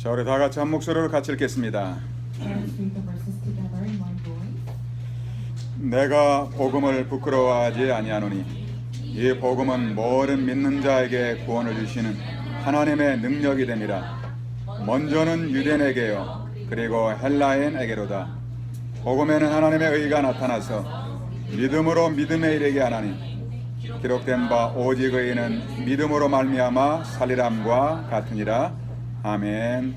자, 우리 다 같이 한 목소리로 같이 읽겠습니다. Let's read the verses together in one voice. 내가 복음을 부끄러워하지 아니하노니 이 복음은 모든 믿는 자에게 구원을 주시는 하나님의 능력이 됨이라. 먼저는 유대인에게요 그리고 헬라인에게로다. 복음에는 하나님의 의가 나타나서 믿음으로 믿음에 이르게 하나니 기록된 바 오직 의인은 믿음으로 말미암아 살리람과 같으니라. 아멘.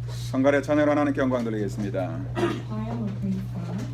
성갈의 찬양을 하나님께 영광 돌리겠습니다. I will praise God.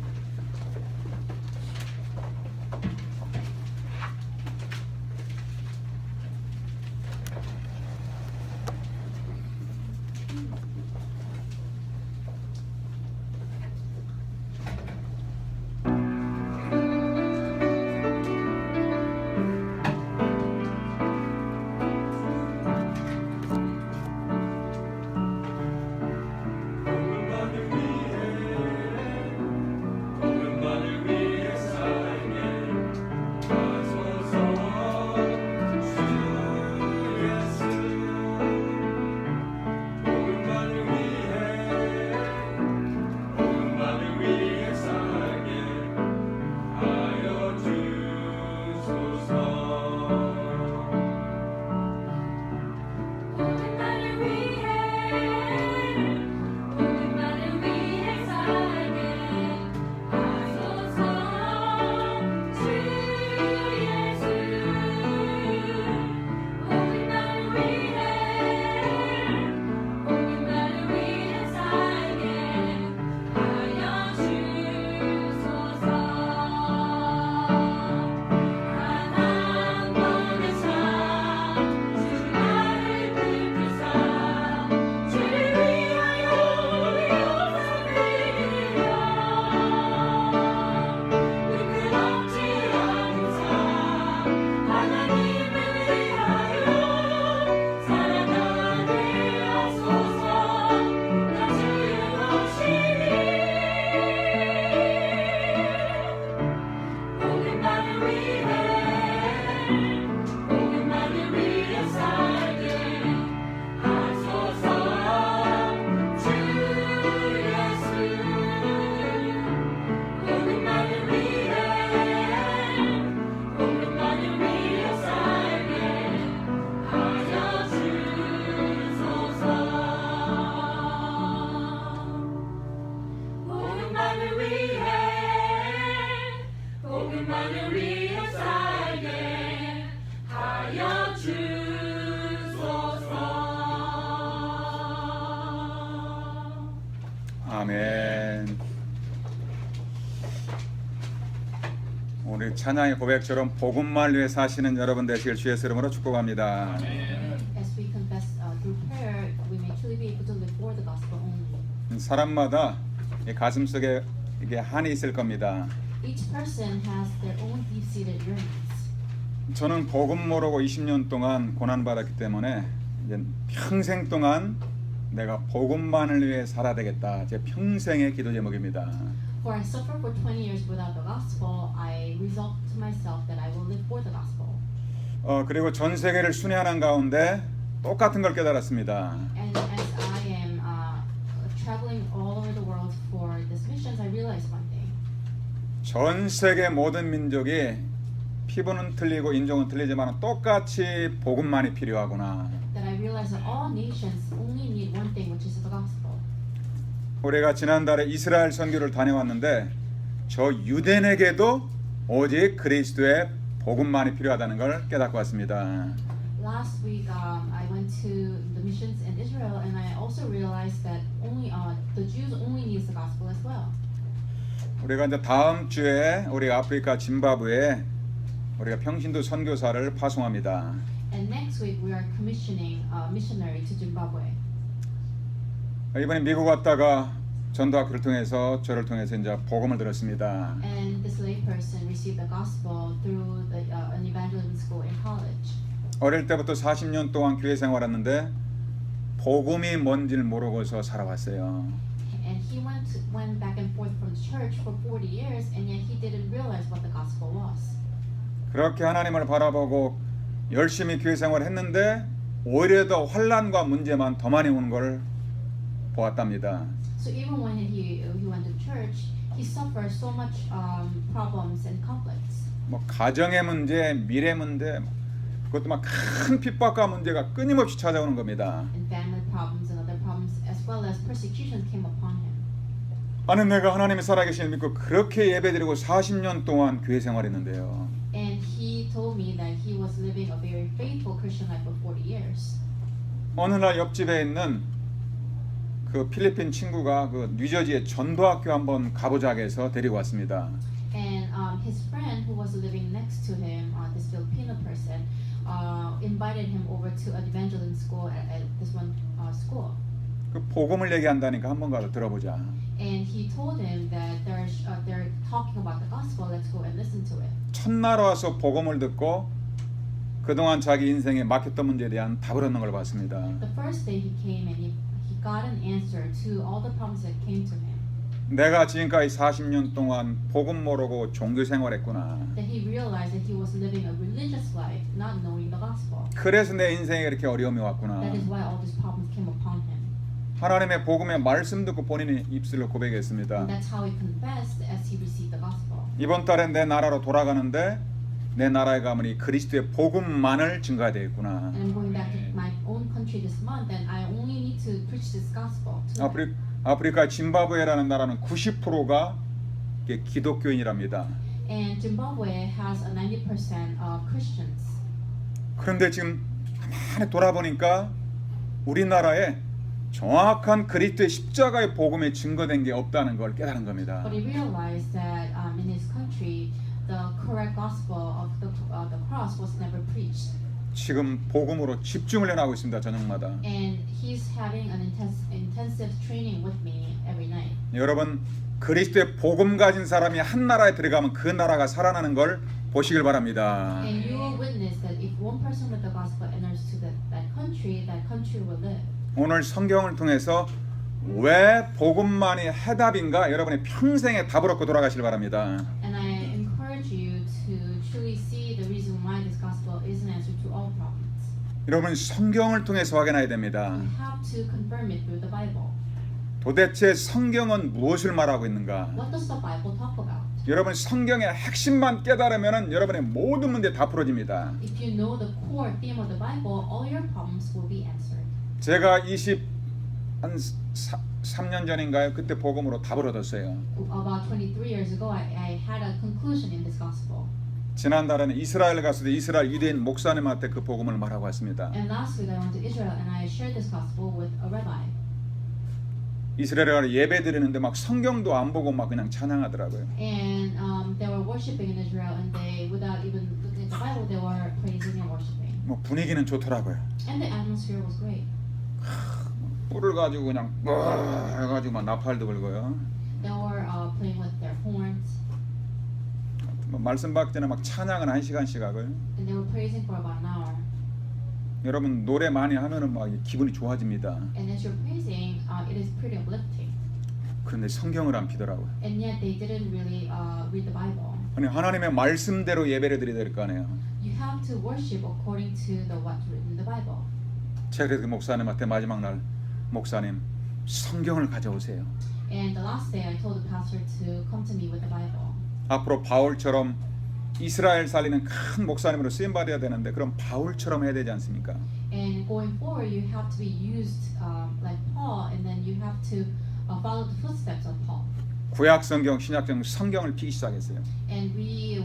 아멘. 오늘 찬양의 고백처럼 복음만 위해 사시는 여러분 되시길 주의 이름으로 축복합니다. As we confess through prayer, we may truly be able to live for the gospel only. 사람마다 이 가슴 속에 이게 한이 있을 겁니다. Each person has their own deep-seated yearnings. 저는 복음 모르고 20년 동안 고난 받았기 때문에 이제 평생 동안 내가 복음만을 위해 살아야 되겠다. 제 평생의 기도 제목입니다. For I suffer for 20 years without the gospel, I resolved to myself that I will live for the gospel. 그리고 전 세계를 순회하는 가운데 똑같은 걸 깨달았습니다. And as I am traveling all over the world for these missions, I realized one thing. 전 세계 모든 민족이 피부는 틀리고 인종은 틀리지만 똑같이 복음만이 필요하구나. That I realized that all nations only need one thing, which is the gospel. 우리가 지난달에 이스라엘 선교를 다녀왔는데 저 유대인에게도 오직 그리스도의 복음만이 필요하다는 걸 깨닫고 왔습니다. Last week, I went to the missions in Israel, and I also realized that only the Jews only needs the gospel as well. 우리가 이제 다음 주에 우리 아프리카 짐바브웨에 우리가 평신도 선교사를 파송합니다. And next week, we are commissioning a missionary to Zimbabwe. 이번에 미국 왔다가 전도학교를 통해서 저를 통해서 이제 복음을 들었습니다. And this layperson received the gospel through an evangelism school in college. 어릴 때부터 40년 동안 교회 생활했는데 복음이 뭔지를 모르고서 살아왔어요. And he went back and forth from church for 40 years, and yet he didn't realize what the gospel was. 그렇게 하나님을 바라보고 열심히 교회 생활을 했는데 오히려 더 환난과 문제만 더 많이 오는 걸 보았답니다. So even when he went to church, he suffered so much problems and conflicts. 뭐 가정의 문제, 미래 문제, 그것도 막 큰 핍박과 문제가 끊임없이 찾아오는 겁니다. And family problems and other problems, as well as persecutions, came upon him. 아는 내가 하나님의 살아계신 믿고 그렇게 예배드리고 40년 동안 교회 생활했는데요. And he told me that he was living a very faithful Christian life for 40 years. 어느 날 옆집에 있는 그 필리핀 친구가 그 뉴저지의 전도학교 한번 가보자고 해서 데리고 왔습니다. And his friend who was living next to him, this Filipino person, invited him over to an evangelism school at this one school. 그 복음을 얘기한다니까 한번 가서 들어보자. And he told him that they're talking about the gospel. Let's go and listen to it. 첫날 와서 복음을 듣고 그동안 자기 인생에 막혔던 문제에 대한 답을 얻는 걸 봤습니다. The first day he came and he got an answer to all the problems that came to him. 내가 지금까지 40년 동안 복음 모르고 종교 생활했구나. That he realized that he was living a religious life, not knowing the gospel. 그래서 내 인생에 이렇게 어려움이 왔구나. That is why all these problems came upon him. 하나님의 복음의 말씀 듣고 본인이 입술로 고백했습니다. And that's how he confessed as he received the gospel. 이번 달에 내 나라로 돌아가는데 내 나라에 가면 이 그리스도의 복음만을 증가해야 되겠구나. And I'm going back to my own country this month, and I only need to preach this gospel to them. 아프리카 짐바브웨라는 나라는 90%가 기독교인이랍니다. And Zimbabwe has a 90% Christians. 그런데 지금 가만히 돌아보니까 우리나라에 정확한 그리스도의 십자가의 복음에 증거된 게 없다는 걸 깨달은 겁니다. But he realized that in his country, the correct gospel of the cross was never preached. 지금 복음으로 집중을 해나가고 있습니다. 저녁마다. And he's having an intensive training with me every night. 여러분 그리스도의 복음 가진 사람이 한 나라에 들어가면 그 나라가 살아나는 걸 보시길 바랍니다. And you will witness that if one person with the gospel enters to that country will live. 오늘 성경을 통해서 왜 복음만이 해답인가 여러분의 평생의 답을 얻고 돌아가시길 바랍니다. And I encourage you to truly see the reason why this gospel is an answer to all problems. 여러분 성경을 통해서 확인해야 됩니다. You have to confirm it through the Bible. 도대체 성경은 무엇을 말하고 있는가? What does the Bible talk about? 여러분 성경의 핵심만 깨달으면 여러분의 모든 문제 다 풀어집니다. If you know the core theme of the Bible, all your problems will be answered. 제가 3년 전인가요? 그때 복음으로 답을 얻었어요. About 23 years ago, I had a conclusion in this gospel. 지난달에는 이스라엘 갔을 때 이스라엘 유대인 목사님한테 그 복음을 말하고 왔습니다. And last week I went to Israel and I shared this gospel with a rabbi. 이스라엘에 가서 예배 드리는데 막 성경도 안 보고 막 그냥 찬양하더라고요. And they were worshiping in Israel, and they, without even looking at the Bible, they were praising and worshiping. 뭐 분위기는 좋더라고요. And the atmosphere was great. 뿔을 가지고 그냥 해가지고 막 나팔도 불고요. They were playing with their horns, 뭐 말씀 받기 전에 막 찬양은 1시간씩 하고요. and they were praising for about an hour. 여러분 노래 많이 하면은 막 기분이 좋아집니다. And as you're praising, it is pretty uplifting. 그런데 성경을 안 피더라고요. And yet they didn't really read the Bible. 아니 하나님의 말씀대로 예배를 드려야 될 거 아니에요. You have to worship according to what's written in the Bible. 제가 그래서 그 목사님한테 마지막 날 목사님 성경을 가져오세요. And the last day I told the pastor to come to me with the Bible. 앞으로 바울처럼 이스라엘 살리는 큰 목사님으로 쓰임 받아야 되는데 그럼 바울처럼 해야 되지 않습니까? And going forward, you have to be used like Paul, and then you have to follow the footsteps of Paul. 구약 성경, 신약 성경을 피기 시작했어요. And we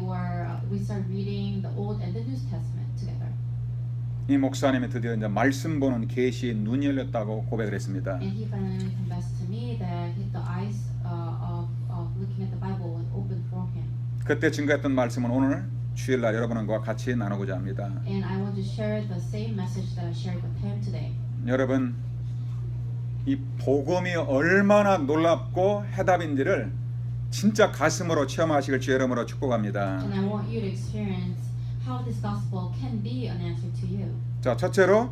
started reading the Old and the New Testament together. 이 목사님이 드디어 이제 말씀 보는 계시의 눈이 열렸다고 고백을 했습니다. And he finally confessed to me that the eyes of looking at the Bible was opened for him. 그때 증거했던 말씀은 오늘 주일날 여러분과 같이 나누고자 합니다. And I want to share the same message that I shared with him today. 여러분 이 복음이 얼마나 놀랍고 해답인지를 진짜 가슴으로 체험하시길 주의 이름으로 축복합니다. And I want you to experience how this gospel can be an answer to you. 자, 첫째로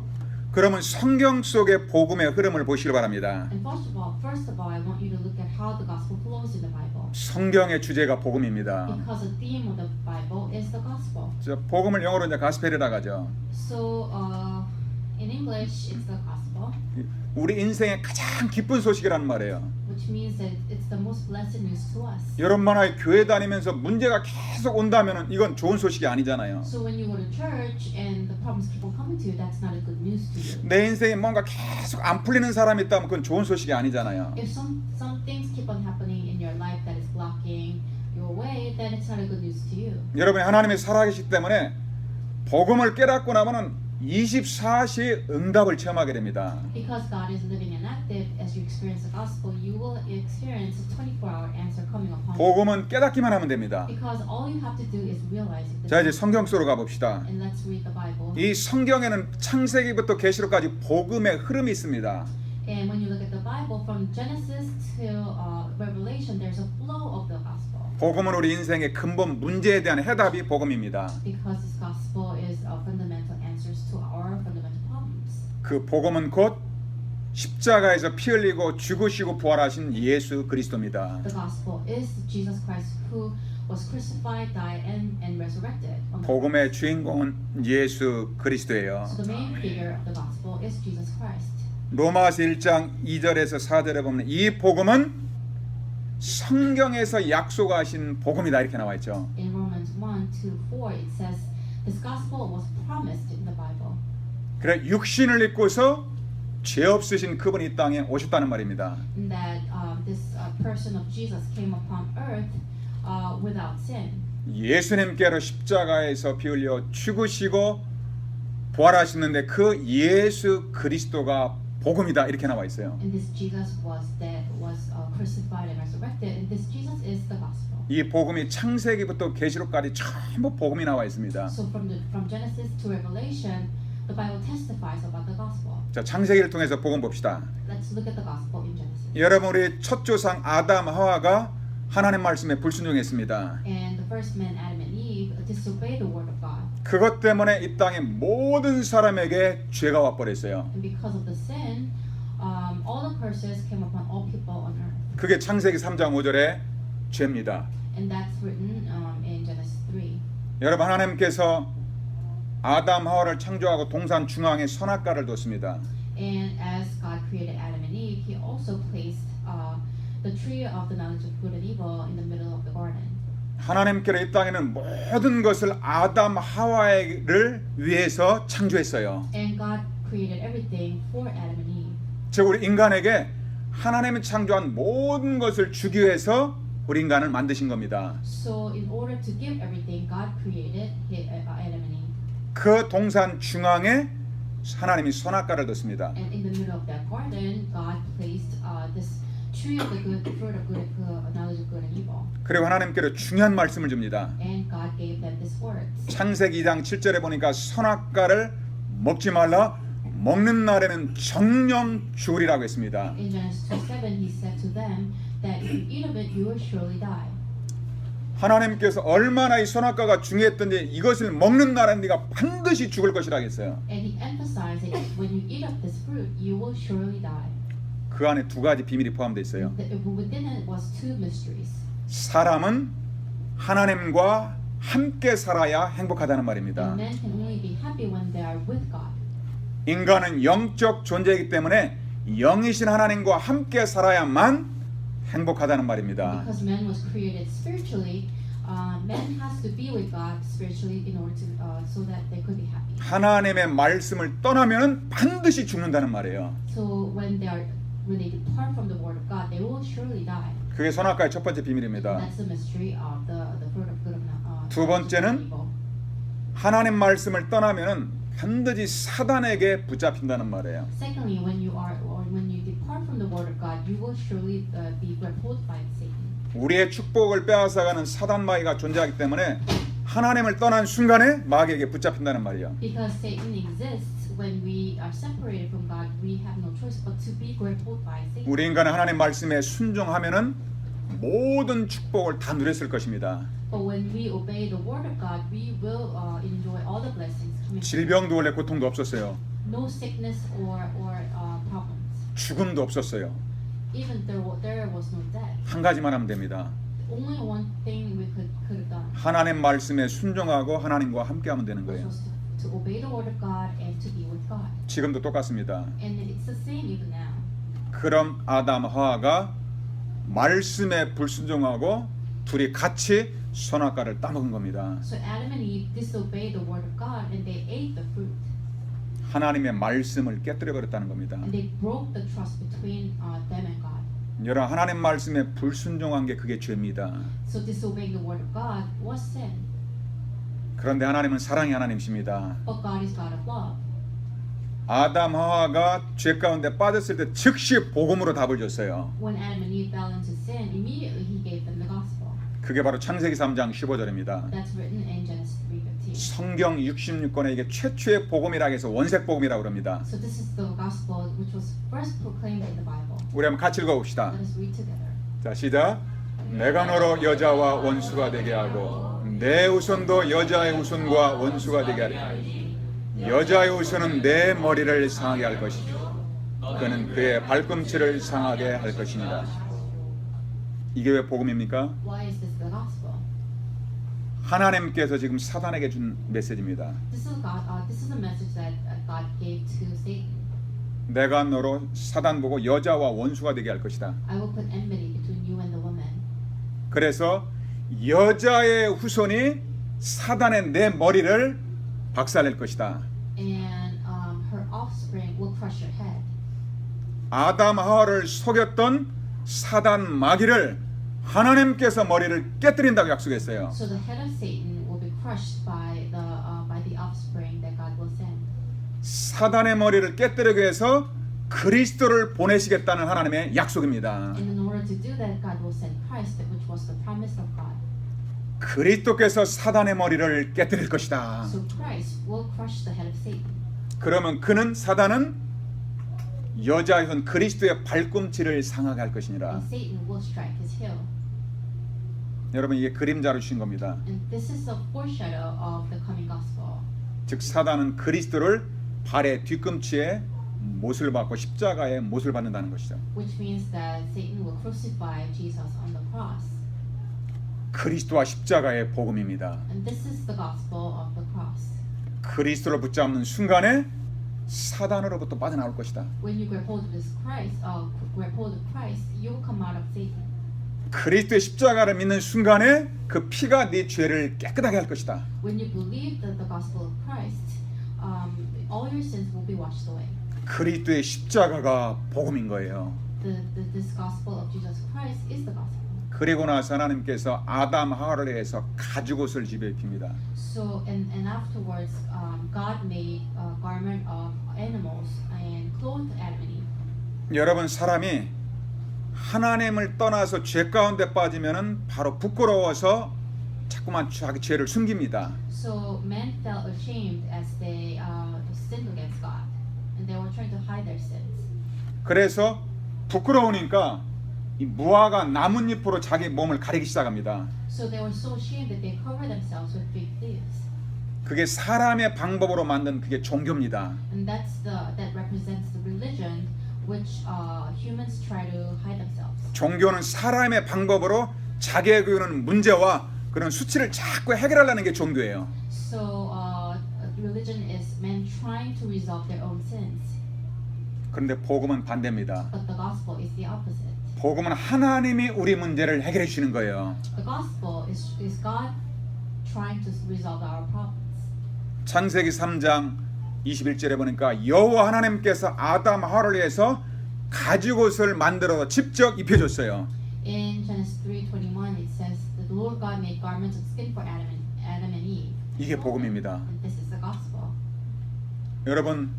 그러면 성경 속의 복음의 흐름을 보시길 바랍니다. And first of all, I want you to look at how the gospel flows in the Bible. 성경의 주제가 복음입니다. Because the theme of the Bible is the gospel. 자, 복음을 영어로 이제 가스펠이라고 하죠. So In English, it's the gospel, 우리 인생의 가장 기쁜 소식이라는 말이에요. which means that it's the most blessed news to us. 여러분만의 교회 다니면서 문제가 계속 온다면 이건 좋은 소식이 아니잖아요. So when you go to church and the problems keep on coming to you, that's not a good news to you. 내 인생에 뭔가 계속 안 풀리는 사람이 있다면 그건 좋은 소식이 아니잖아요. If some things keep on happening in your life that is blocking your way, then it's not a good news to you. 여러분이 하나님이 살아계시기 때문에 복음을 깨닫고 나면은 24시 응답을 체험하게 됩니다. Because God is living and active, as you experience the gospel, you will experience a 24-hour answer coming upon you. 복음은 깨닫기만 하면 됩니다. Because all you have to do is realize it. 자, 이제 성경 속으로 가봅시다. And let's read the Bible. 이 성경에는 창세기부터 계시록까지 복음의 흐름이 있습니다. And when you look at the Bible, from Genesis to Revelation, there's a flow of the gospel. 복음은 우리 인생의 근본 문제에 대한 해답이 복음입니다. Because this gospel is fundamental answers to our fundamental problems. 그 복음은 곧 십자가에서 피 흘리고 죽으시고 부활하신 예수 그리스도입니다. The gospel is Jesus Christ who was crucified, died, and resurrected. On the 복음의 주인공은 예수 그리스도예요. So the main figure of the gospel is Jesus Christ. 로마서 1장 2절에서 4절에 보면 이 복음은 성경에서 약속하신 복음이다 이렇게 나와 있죠. In Romans 1-4, it says this gospel was promised in the Bible. 그래 육신을 입고서 죄 없으신 그분이 이 땅에 오셨다는 말입니다. And that this person of Jesus came upon earth without sin. 예수님께로 십자가에서 피 흘려 죽으시고 부활하셨는데 그 예수 그리스도가 복음이다 이렇게 나와 있어요. And this Jesus was crucified and resurrected. And this Jesus is the gospel. 이 복음이 창세기부터 계시록까지 전부 복음이 나와 있습니다. So from Genesis to Revelation, the Bible testifies about the gospel. 자, 창세기를 통해서 복음 봅시다. Let's look at the gospel in Genesis. 여러분 우리 첫 조상 아담 하와가 하나님 말씀에 불순종했습니다. And the first man, Adam and Eve, disobeyed the word of God. 그것 때문에 이 땅의 모든 사람에게 죄가 와버렸어요. And because of the sin, all the curses came upon all people on earth. 그게 창세기 3장 5절의 죄입니다. And that's written in Genesis 3. 여러분 하나님께서 아담 하와를 창조하고 동산 중앙에 선악과를 뒀습니다. And as God created Adam and Eve, He also placed the tree of the knowledge of good and evil in the middle of the garden. 하나님께로 이 땅에는 모든 것을 아담 하와를 위해서 창조했어요. And God created everything for Adam and Eve. 즉 우리 인간에게 하나님이 창조한 모든 것을 주기 위해서 우리 인간을 만드신 겁니다. So in order to give everything, God created Adam and Eve. 그 동산 중앙에 하나님이 선악과를 뒀습니다. And in the middle of that garden, God placed this tree of the good, fruit of good, knowledge of good and evil. 그리고 하나님께로 중요한 말씀을 줍니다. And God gave them these words. 창세기 2장 7절에 보니까 선악과를 먹지 말라 먹는 날에는 정령 죽으리라고 했습니다. In Genesis 2:7, He said to them that if you eat of it, you will surely die. 하나님께서 얼마나 이 선악과가 중요했던지 이것을 먹는 날에는 네가 반드시 죽을 것이라고 했어요. And He emphasized that when you eat of this fruit, you will surely die. 그 안에 두 가지 비밀이 포함되어 있어요. Within it was two mysteries. 사람은 하나님과 함께 살아야 행복하다는 말입니다. And men can only be happy when they are with God. 인간은 영적 존재이기 때문에 영이신 하나님과 함께 살아야만 행복하다는 말입니다. Because man was created spiritually, man has to be with God spiritually in order to so that they could be happy. 하나님의 말씀을 떠나면 반드시 죽는다는 말이에요. So when they depart from the word of God, they will surely die. 그게 선악과의 첫 번째 비밀입니다. That's the mystery of the fruit of good and 두 번째는 evil. 하나님 말씀을 떠나면 반드시 사단에게 붙잡힌다는 말이에요. Secondly, when you depart from the word of God, you will surely be grappled by Satan. 우리의 축복을 빼앗아가는 사단 마귀가 존재하기 때문에 하나님을 떠난 순간에 마귀에게 붙잡힌다는 말이에요. Because Satan exists, when we are separated from God, we have no choice but to be grappled by Satan. 우리 인간은 하나님 말씀에 순종하면은 모든 축복을 다 누렸을 것입니다. But when we obey the word of God, we will enjoy all the blessings coming. 질병도 원래 고통도 없었어요. No sickness or problems. 죽음도 없었어요. Even there was no death. 한 가지만 하면 됩니다. Only one thing we could have done. 하나님 말씀에 순종하고 하나님과 함께하면 되는 Which 거예요. was to to obey the word of God and to be with God. 지금도 똑같습니다. And it's the same even now. 그럼 아담 하와가 말씀에 불순종하고 둘이 같이 선악과를 따먹은 겁니다. So Adam and Eve disobeyed the word of God and they ate the fruit. 하나님의 말씀을 깨뜨려 버렸다는 겁니다. And they broke the trust between them and God. 여러분, 하나님 말씀에 불순종한 게 그게 죄입니다. So disobeying the word of God was sin. 그런데 하나님은 사랑의 하나님이십니다. But God is God of love. 아담 하와가 죄 가운데 빠졌을 때 즉시 복음으로 답을 줬어요. When Adam and Eve fell into sin, immediately He gave them the gospel. 그게 바로 창세기 3장 15절입니다. That's written in Genesis 3:15. 성경 66권에 이게 최초의 복음이라고 해서 원색 복음이라고 그럽니다. So this is the gospel which was first proclaimed in the Bible. 우리 한번 같이 읽어봅시다. Let us read together. 자, 시작. 내가 너로 여자와 원수가 되게 하고 내 후손도 여자의 후손과 원수가 되게 하리니 여자의 후손은 내 머리를 상하게 할 것이요 그는 그의 발꿈치를 상하게 할 것입니다. 이게 왜 복음입니까? Why is this the gospel? 하나님께서 지금 사단에게 준 메시지입니다. This is a message that God gave to Satan. 내가 너로 사단 보고 여자와 원수가 되게 할 것이다. I will put enmity between you and the woman. 그래서 여자의 후손이 사단의 내 머리를 박살낼 것이다. And her offspring will crush your head. 아담 하와를 속였던 사단 마귀를 하나님께서 머리를 깨뜨린다고 약속했어요. So the head of Satan will be crushed by the offspring that God will send. 사단의 머리를 깨뜨리기 위해서 그리스도를 보내시겠다는 하나님의 약속입니다. And in order to do that, God will send Christ, which was the promise of God. 그리스도께서 사단의 머리를 깨뜨릴 것이다. So Christ will crush the head of Satan. 그러면 사단은 여자의 그리스도의 발꿈치를 상하게 할 것이니라. And Satan will strike his heel. 여러분, 이게 그림자로 주신 겁니다. And this is a foreshadow of the coming gospel. 즉 사단은 그리스도를 발의 뒤꿈치에 못을 받고 십자가에 못을 받는다는 것이죠. Which means that Satan will crucify Jesus on the cross. 그리스도와 십자가의 복음입니다. And this is the gospel of the cross. 그리스도를 붙잡는 순간에 사단으로부터 빠져나올 것이다. When you grab hold of this Christ, grab hold of Christ, you will come out of Satan. 그리스도의 십자가를 믿는 순간에 그 피가 네 죄를 깨끗하게 할 것이다. When you believe that the gospel of Christ, all your sins will be washed away. 그리스도의 십자가가 복음인 거예요. This gospel of Jesus Christ is the gospel. 그리고 나서 하나님께서 아담 하와를 위해서 가죽옷을 집에 입힙니다. So and afterwards, God made a garment of animals and clothed Adam and Eve. 여러분, 사람이 하나님을 떠나서 죄 가운데 빠지면은 바로 부끄러워서 자꾸만 자기 죄를 숨깁니다. So men felt ashamed as they sinned against God, and they were trying to hide their sins. 그래서 부끄러우니까 이 무화과 나뭇잎으로 자기 몸을 가리기 시작합니다. So they were so ashamed that they covered themselves with fig leaves. 그게 사람의 방법으로 만든 그게 종교입니다. And that represents the religion which humans try to hide themselves. 종교는 사람의 방법으로 자기에게 문제와 그런 수치를 자꾸 해결하려는 게 종교예요. So religion is men trying to resolve their own sins. 그런데 복음은 반대입니다. But the gospel is the opposite. 복음은 하나님이 우리 문제를 해결해 주시는 거예요. The gospel is God trying to resolve our problems. 창세기 3장 21절에 보니까 여호와 하나님께서 아담 하와를 위해서 가죽옷을 만들어서 직접 입혀줬어요. In Genesis 3:21 it says that the Lord God made garments of skin for Adam and Eve. 이게 복음입니다. And this is the gospel. 여러분,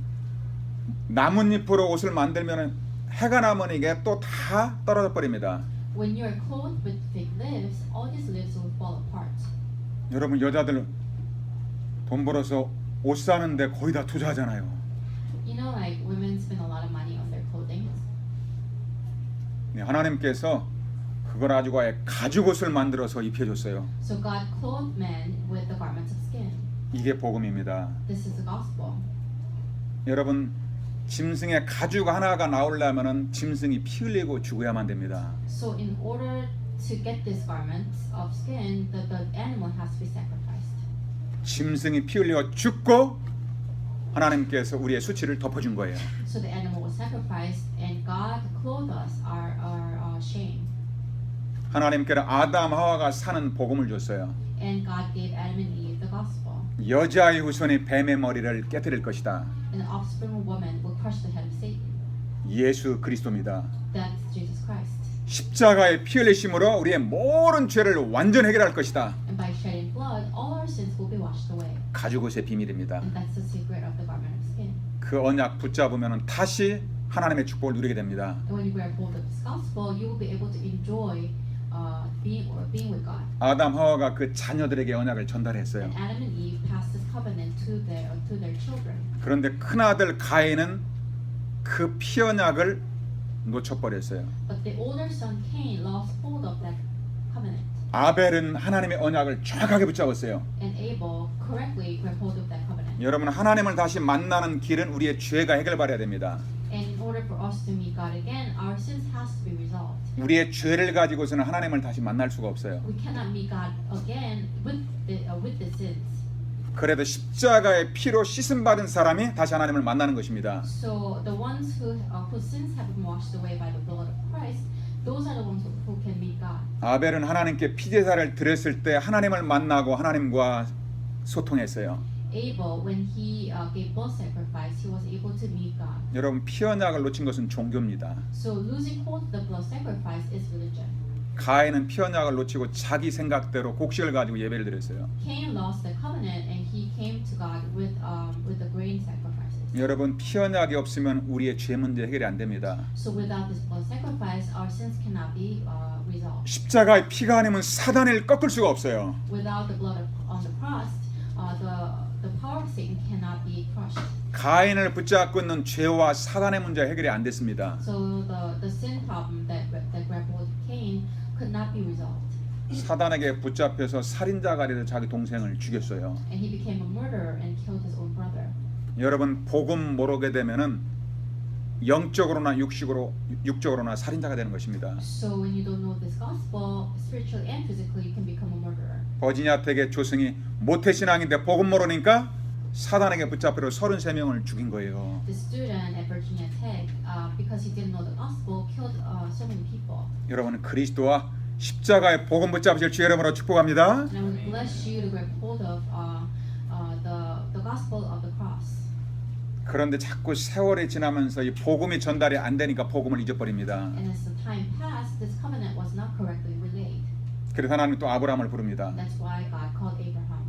나뭇잎으로 옷을 만들면 해가 나면 이게 또 다 떨어져 버립니다. When you are clothed with fig leaves, all these leaves will fall apart. 여러분, 여자들 돈 벌어서 옷 사는데 거의 다 투자하잖아요. You know, like women spend a lot of money on their clothing. 네, 하나님께서 그걸 가지고 아예 가죽옷을 만들어서 입혀줬어요. So God clothed men with the garments of skin. 이게 복음입니다. This is the gospel. 여러분, 짐승의 가죽 하나가 나오려면은 짐승이 피 흘리고 죽어야만 됩니다. So in order to get these garments of skin, the animal has to be sacrificed. 짐승이 피 흘려 죽고 하나님께서 우리의 수치를 덮어준 거예요. So the animal was sacrificed, and God clothed us our shame. 하나님께는 아담 하와가 사는 복음을 줬어요. And God gave Adam and Eve the gospel. 여자의 후손이 뱀의 머리를 깨뜨릴 것이다. And the offspring of woman will crush the head of Satan. 예수 그리스도입니다. That's Jesus Christ. 십자가의 피 흘리심으로 우리의 모든 죄를 완전 해결할 것이다. And by shedding blood, all our sins will be washed away. 가죽옷의 비밀입니다. And that's the secret of the garment of skin. 그 언약 붙잡으면 다시 하나님의 축복을 누리게 됩니다. And when you grab hold of this gospel, you will be able to enjoy being with God. 아담 하와가 그 자녀들에게 언약을 전달했어요. And Adam and Eve passed this covenant to their children. 그런데 큰아들 가인은 그 피 언약을 놓쳐버렸어요. But the older son Cain lost hold of that covenant. 아벨은 하나님의 언약을 정확하게 붙잡았어요. And Abel correctly grabbed hold of that covenant. 여러분, 하나님을 다시 만나는 길은 우리의 죄가 해결받아야 됩니다. And in order for us to meet God again, our sins has to be resolved. 우리의 죄를 가지고서는 하나님을 다시 만날 수가 없어요. We cannot meet God again with the sins. 그래도 십자가의 피로 씻음 받은 사람이 다시 하나님을 만나는 것입니다. So the ones whose sins have been washed away by the blood of Christ, those are the ones who can meet God. 아벨은 하나님께 피제사를 드렸을 때 하나님을 만나고 하나님과 소통했어요. Abel, when he gave blood sacrifice, he was able to meet God. 여러분, 피 언약을 놓친 것은 종교입니다. So losing hold of the blood sacrifice is religion. 가인은 피 언약을 놓치고 자기 생각대로 곡식을 가지고 예배를 드렸어요. Cain lost the covenant and he came to God with the grain sacrifices. 여러분, 피 언약이 없으면 우리의 죄 문제 해결이 안 됩니다. So without this blood sacrifice, our sins cannot be resolved. 십자가의 피가 아니면 사단을 꺾을 수가 없어요. Without the blood on the cross, the power of Satan cannot be crushed. 가인을 붙잡고 있는 죄와 사단의 문제가 해결이 안 됐습니다. So the sin problem that grabbed hold of Cain could not be resolved. 사단에게 붙잡혀서 살인자가 되어 자기 동생을 죽였어요. And he became a murderer and killed his own brother. 여러분, 복음 모르게 되면은 영적으로나 육적으로나 살인자가 되는 것입니다. So when you don't know this gospel, spiritually and physically, you can become a murderer. 버지니아 텍의 조승이 모태신앙인데 복음 모르니까 사단에게 붙잡혀 33명을 죽인 거예요. The student at Virginia Tech, because he didn't know the gospel, killed so many people. 여러분, 그리스도와 십자가의 복음 붙잡으실 주의 이름으로 축복합니다. And I would bless you to grab hold of the gospel of the cross. 그런데 자꾸 세월이 지나면서 이 복음이 전달이 안 되니까 복음을 잊어버립니다. And as the time passed, this covenant was not correctly relayed. 그래서 하나님이 또 아브라함을 부릅니다. That's why God called Abraham.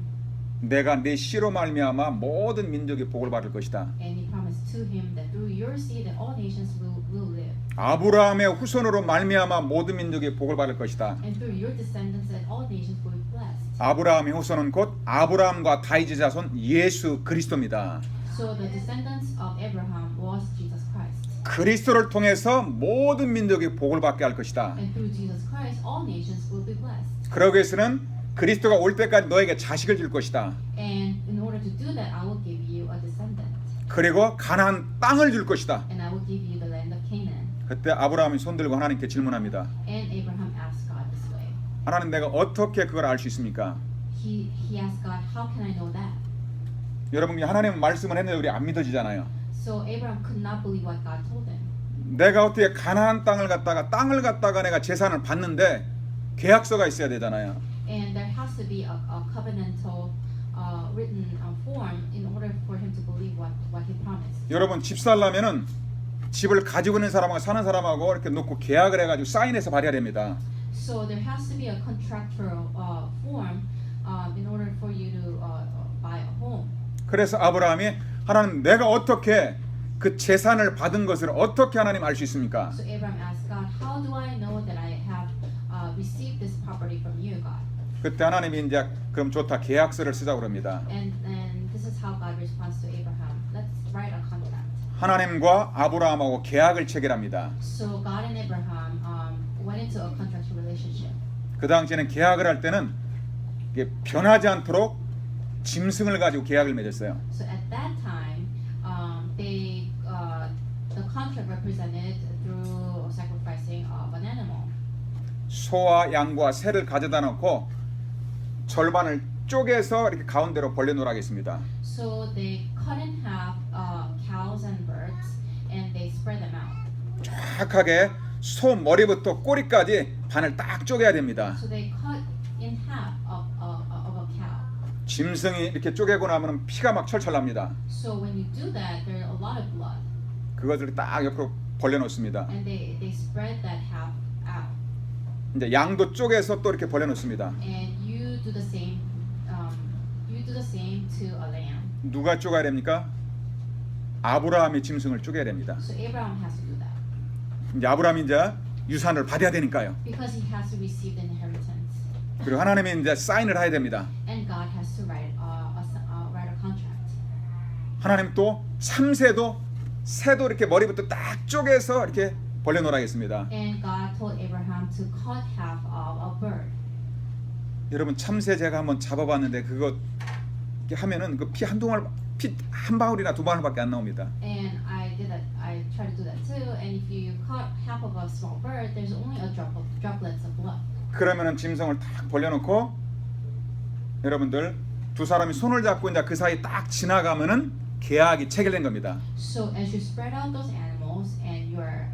내가 네 씨로 말미암아 모든 민족이 복을 받을 것이다. And he promised to him that through your seed that all nations will live. 아브라함의 후손으로 말미암아 모든 민족이 복을 받을 것이다. And through your descendants that all nations will be blessed. 아브라함의 후손은 곧 아브라함과 다윗의 자손 예수 그리스도입니다. So the descendants of Abraham was Jesus Christ. 그리스도를 통해서 모든 민족이 복을 받게 할 것이다. And through Jesus Christ, all nations will be blessed. 그러기 위해서는 그리스도가 올 때까지 너에게 자식을 줄 것이다. And in order to do that, I will give you a descendant. 그리고 가나안 땅을 줄 것이다. And I will give you the land of Canaan. 그때 아브라함이 손들고 하나님께 질문합니다. And Abraham asked God this way. 하나님, 내가 어떻게 그걸 알 수 있습니까? He asked God, how can I know that? 여러분, 하나님 말씀을 했는데 우리 안 믿어지잖아요. So Abraham could not believe what God told him. 내가 어떻게 가나안 땅을 갖다가 내가 재산을 받는데 계약서가 있어야 되잖아요. And there has to be a covenantal written form in order for him to believe what he promised. 여러분, 집 살려면은 집을 가지고 있는 사람하고 사는 사람하고 이렇게 놓고 계약을 해가지고 사인해서 발해야 됩니다. So there has to be a contractual form in order for you to buy a home. 그래서 아브라함이 하나님, 내가 어떻게 그 재산을 받은 것을 어떻게 하나님 알 수 있습니까? So Abraham asked God, how do I know that I have received this property from you, God? 그때 하나님이 이제 그럼 좋다, 계약서를 쓰자고 그럽니다. And this is how God responds to Abraham. Let's write a contract. 하나님과 아브라함하고 계약을 체결합니다. So God and Abraham went into a contractual relationship. 그 당시에는 계약을 할 때는 이게 변하지 않도록 짐승을 가지고 계약을 맺었어요. So at that time, the contract represented through sacrificing of an animal. 소와 양과 새를 가져다 놓고 절반을 쪼개서 이렇게 가운데로 벌려놓으라 하겠습니다. So they cut in half cows and birds, and they spread them out. 정확하게 소 머리부터 꼬리까지 반을 딱 쪼개야 됩니다. So they cut in half of a cow. 짐승이 이렇게 쪼개고 나면 피가 막 철철 납니다. So when you do that, there's a lot of blood, 그것을 딱 옆으로 벌려놓습니다. and they spread that half out. 이제 양도 쪼개서 또 이렇게 벌려놓습니다. And you do the same. You do the same to a lamb. 누가 쪼가야 됩니까? 아브라함이 짐승을 쪼개야 됩니다. So Abraham has to do that 이제 아브라함이 이제 유산을 받아야 되니까요. because he has to receive the inheritance, 그리고 하나님이 이제 사인을 해야 됩니다. and God has to write write a contract. 하나님 또 3세도 새도 이렇게 머리부터 딱 쪼개서 이렇게 벌려놓으라겠습니다. And God told Abraham to cut half of a bird. 여러분 참새 제가 한번 잡아봤는데 그거 이렇게 하면은 그 피 한 방울이나 두 방울밖에 안 나옵니다. And I did that. I tried to do that too. And if you cut half of a small bird, there's only a droplets of blood. 그러면은 짐승을 딱 벌려놓고 여러분들 두 사람이 손을 잡고 이제 그 사이 딱 지나가면은 계약이 체결된 겁니다. So as you spread out those animals and you're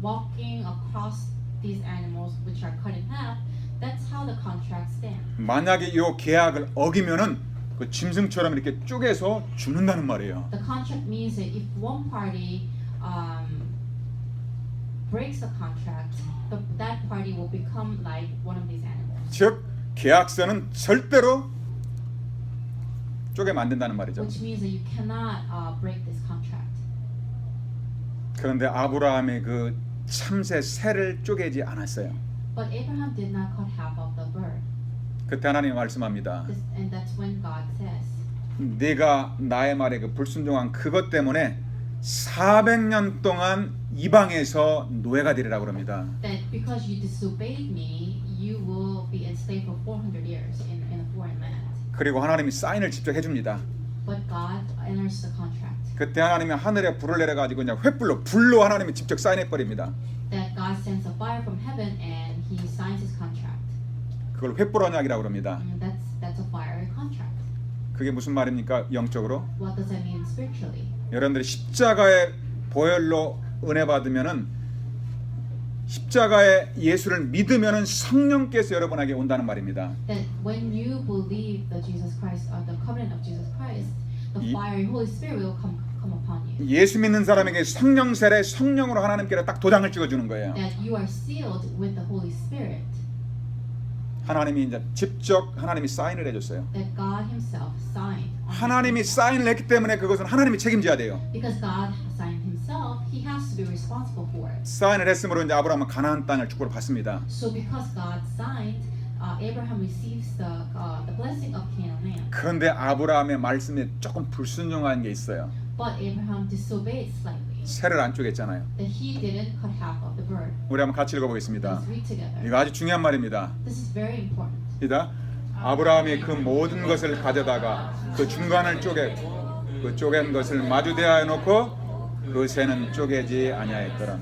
walking across these animals which are cut in half, that's how the contract stands. 만약에 이 계약을 어기면은 그 짐승처럼 이렇게 쪼개서 죽는다는 말이에요. The contract means that if one party breaks the contract, that party will become like one of these animals. 즉 계약서는 절대로 쪼개면 안 된다는 말이죠. Which means that you cannot break this contract. 그런데 아브라함의 그 참새 새를 쪼개지 않았어요. But Abraham did not cut half of the bird. 그때 하나님이 말씀합니다. And that's when God says, 네가 나의 말에 그 불순종한 그것 때문에 400년 동안 이방에서 노예가 되리라고 그럽니다. that because you disobeyed me, you will be enslaved for 400 years in a foreign land. 그리고 하나님이 사인을 직접 해줍니다. But God enters the contract. 그때 하나님이 하늘에 불을 내려가지고 그냥 횃불로 불로 하나님이 직접 사인해 버립니다. That God sends a fire from heaven and He signs His contract. 그걸 횃불 언약이라고 그럽니다. And that's a fire contract. 그게 무슨 말입니까? 영적으로? What does that mean spiritually? 여러분들이 십자가의 보혈로 은혜 받으면은 십자가의 예수를 믿으면은 성령께서 여러분에게 온다는 말입니다. That when you believe the Jesus Christ or the covenant of Jesus Christ, the fire, Holy Spirit will come upon you. 예수 믿는 사람에게 성령 세례 성령으로 하나님께서 딱 도장을 찍어주는 거예요. That you are sealed with the Holy Spirit. 하나님이 이제 직접 하나님이 사인을 해줬어요. That God Himself signed. 하나님이 사인을 했기 때문에 그것은 하나님이 책임져야 돼요. Because God signed Himself, He has to be responsible for it. 사인을 했으므로 이제 아브라함은 가나안 땅을 축복을 받습니다. So because God signed, Abraham receives the blessing of Canaan land. 그런데 아브라함의 말씀에 조금 불순종한 게 있어요. But Abraham disobeyed slightly. 새를 안 쪼갰잖아요. That he didn't cut half of the bird. 우리 한번 같이 읽어보겠습니다. Let's read together. 이거 아주 중요한 말입니다. This is very important. 이다 아브라함이 그 모든 것을 가져다가 그 중간을 쪼개고 그 쪼갠 것을 마주 대하여 놓고 그 새는 쪼개지 아니하였더라.